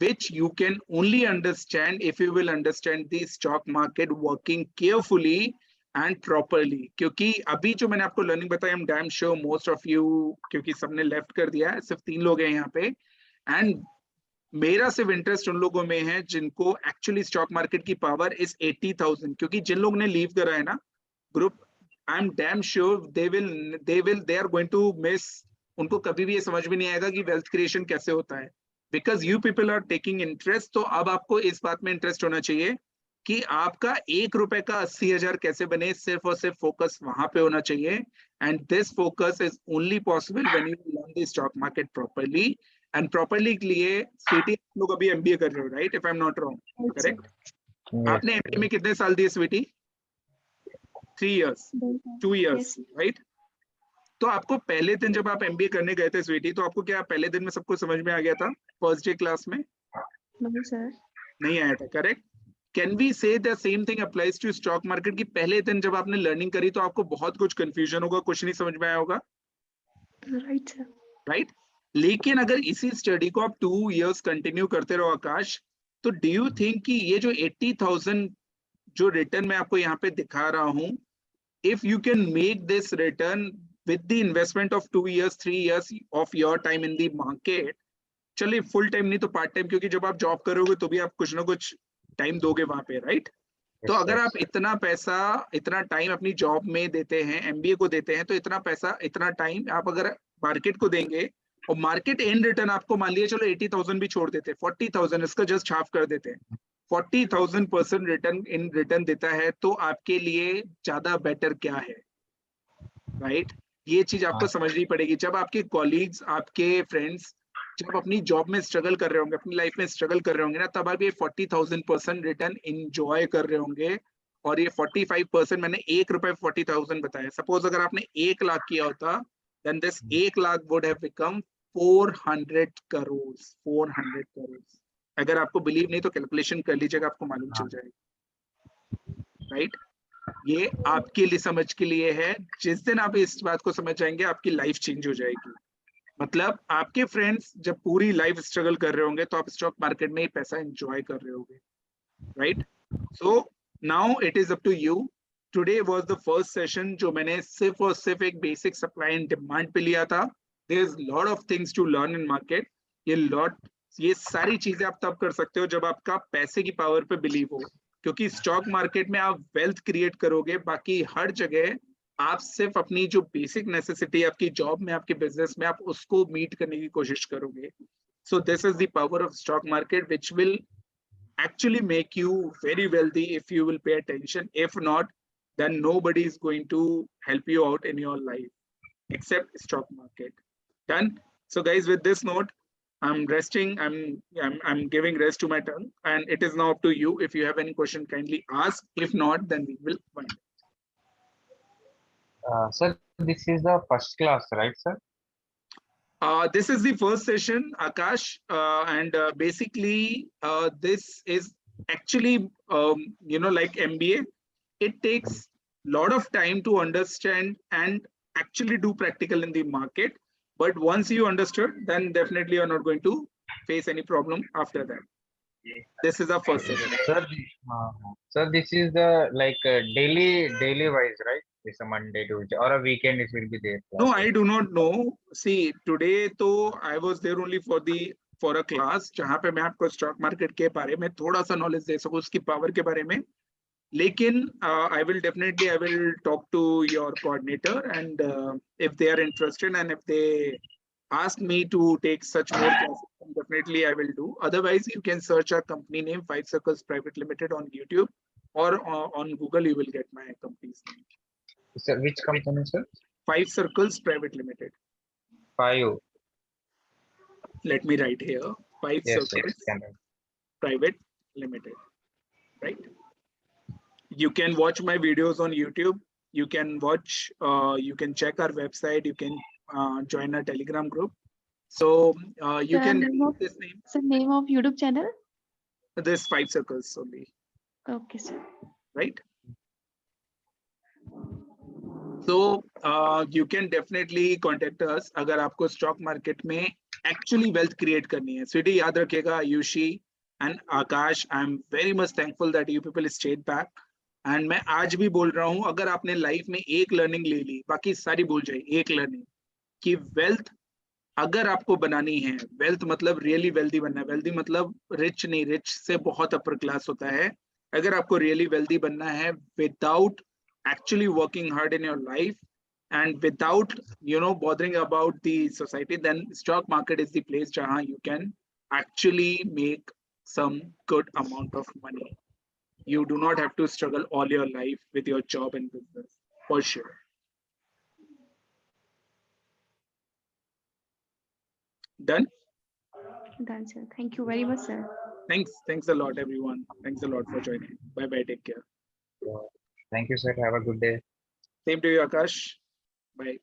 which you can only understand if you will understand the stock market working carefully and properly. क्योंकि अभी जो मैंने आपको लर्निंग बताई, I'm damn sure most of you, क्योंकि सबने left कर दिया है, सिर्फ 3 लोग हैं यहाँ पे, एंड मेरा सिर्फ इंटरेस्ट उन लोगों में है जिनको एक्चुअली स्टॉक मार्केट की पावर इज 80,000। क्योंकि जिन लोगों ने लीव करा है ना group, I am damn sure they are going to miss. उनको कभी भी ये समझ में नहीं आएगा कि वेल्थ क्रिएशन कैसे होता है, because you people are taking interest. तो अब आपको इस बात में इंटरेस्ट होना चाहिए कि आपका 1 रुपए का 80,000 कैसे बने, सिर्फ और सिर्फ फोकस वहां पे होना चाहिए। And this focus is only possible when you learn the stock market properly. And properly के लिए स्वीटी, आप लोग अभी एमबीए कर रहे हो, right? If I am not wrong, Right, sir. Correct? Yes, आपने एमबीए में कितने साल दिए Sweety? 3 years, Right, sir. 2 years, Yes. Right? तो आपको पहले दिन जब आप एमबीए करने गए थे स्वीटी, तो आपको क्या पहले दिन में सब कुछ समझ में आ गया था फर्स्ट डे क्लास में? No, sir. नहीं आया था, correct? Can we say the same thing applies to stock market की पहले दिन जब आपने लर्निंग करी तो आपको बहुत कुछ कंफ्यूजन होगा, कुछ नहीं समझ में आया होगा, Right, sir. राइट? लेकिन अगर इसी स्टडी को आप 2 years कंटिन्यू करते रहो आकाश, तो डू यू थिंक कि ये जो 80,000 जो रिटर्न मैं आपको यहाँ पे दिखा रहा हूँ, if you can make this return with the investment of 2 years, 3 years of your time in the market, चलिए फुल टाइम नहीं तो पार्ट टाइम, क्योंकि जब आप जॉब करोगे तो भी आप कुछ ना कुछ टाइम दोगे वहां पे, राइट? तो Yes, अगर sir. आप इतना पैसा, इतना टाइम अपनी जॉब में देते हैं, एमबीए को देते हैं, तो इतना पैसा, इतना टाइम आप अगर मार्केट को देंगे, और मार्केट एंड रिटर्न आपको मान लिया, चलो 80,000 भी छोड़ देते हैं, 40,000, इसका जस्ट हाफ कर देते हैं, 40,000% रिटर्न देता है, तो आपके लिए ज्यादा बेटर क्या है, राइट? ये चीज आपको समझनी पड़ेगी। जब आपके कॉलीग्स, आपके फ्रेंड्स जब अपनी जॉब में स्ट्रगल कर रहे होंगे, अपनी लाइफ में स्ट्रगल कर रहे होंगे ना, तब आप ये 40,000% रिटर्न इंजॉय कर रहे होंगे। और ये 45%, मैंने 1 रुपए 40,000 बताया। सपोज अगर आपने 1 लाख किया होता, then this 1 lakh would have become 400 crore. 400 crore. अगर आपको बिलीव नहीं तो कैलकुलेशन कर लीजिएगा, आपको मालूम चल जाएगा, राइट? ये आपके लिए, समझ के लिए है। जिस दिन आप इस बात को समझ जाएंगे, आपकी लाइफ चेंज हो जाएगी। मतलब आपके फ्रेंड्स जब पूरी लाइफ स्ट्रगल कर रहे होंगे, तो आप स्टॉक मार्केट में ही पैसा एंजॉय कर रहे होंगे, right? So now it is up to you. Today was the first session जो मैंने सिर्फ और सिर्फ एक बेसिक सप्लाई एंड डिमांड पे लिया था। There is lot of things to learn in market. ये सारी चीजें आप तब कर सकते हो जब आपका पैसे की पावर पे बिलीव हो, क्योंकि स्टॉक मार्केट में आप वेल्थ क्रिएट करोगे, बाकी हर जगह आप सिर्फ अपनी जो बेसिक नेसेसिटी आपकी जॉब में, आपके बिजनेस में, आप उसको मीट करने की कोशिश करोगे। So this is the power of stock market which will actually make you very wealthy if you will pay attention. If not, then nobody is going to help you out in your life except stock market. Done? So guys, with this note, I'm resting. I'm giving rest to my tongue, and it is now up to you. If you have any question, kindly ask. If not, then we will wind up. Sir, this is the first class, right, sir? This is the first session, Akash, and basically this is actually like MBA. It takes lot of time to understand and actually do practical in the market, but once you understood, then definitely you're not going to face any problem after that. This is our first session. Sir, sir, this is the like daily wise, right? It's a Monday to or a weekend it will be there. No, classes. I do not know. See, today तो I was there only for a class जहाँ पे मैं आपको stock market के बारे में थोड़ा सा नॉलेज दे सकूँ उसकी पावर के बारे में. लेकिन I will talk to your coordinator and if they are interested and if they ask me to take such more classes, then definitely I will do. Otherwise, you can search our company name, Five Circles Private Limited on YouTube or on Google. You will get my company's name, Sir, which company, sir? Five Circles Private Limited. 5. Let me write here, Five Yes, Circles yes. Private Limited, right? You can watch my videos on YouTube. You can watch, you can check our website. You can join our Telegram group. So you Sir, can name of- this name, Sir, name of YouTube channel? this Five Circles only, Okay, sir. right? So you can definitely contact us अगर आपको stock market में actually wealth create करनी है. स्वीटी याद रखिएगा, Ayushi and Akash, I'm very much thankful that you people stayed back. And मैं आज भी बोल रहा हूँ, अगर आपने लाइफ में एक लर्निंग ले ली, बाकी सारी भूल जाए. एक लर्निंग कि वेल्थ अगर आपको बनानी है, वेल्थ मतलब रियली वेल्दी बनना है. वेल्दी मतलब रिच नहीं, रिच से बहुत अपर क्लास होता है. अगर आपको रियली वेल्दी बनना है without actually working hard in your life and without bothering about the society, then stock market is the place jahan you can actually make some good amount of money. You do not have to struggle all your life with your job and business, for sure. Done. Done, sir. Thank you very much, sir. Thanks a lot, everyone. Thanks a lot for joining. Bye bye, take care. Thank you, sir. Have a good day. Same to you, Akash. Bye.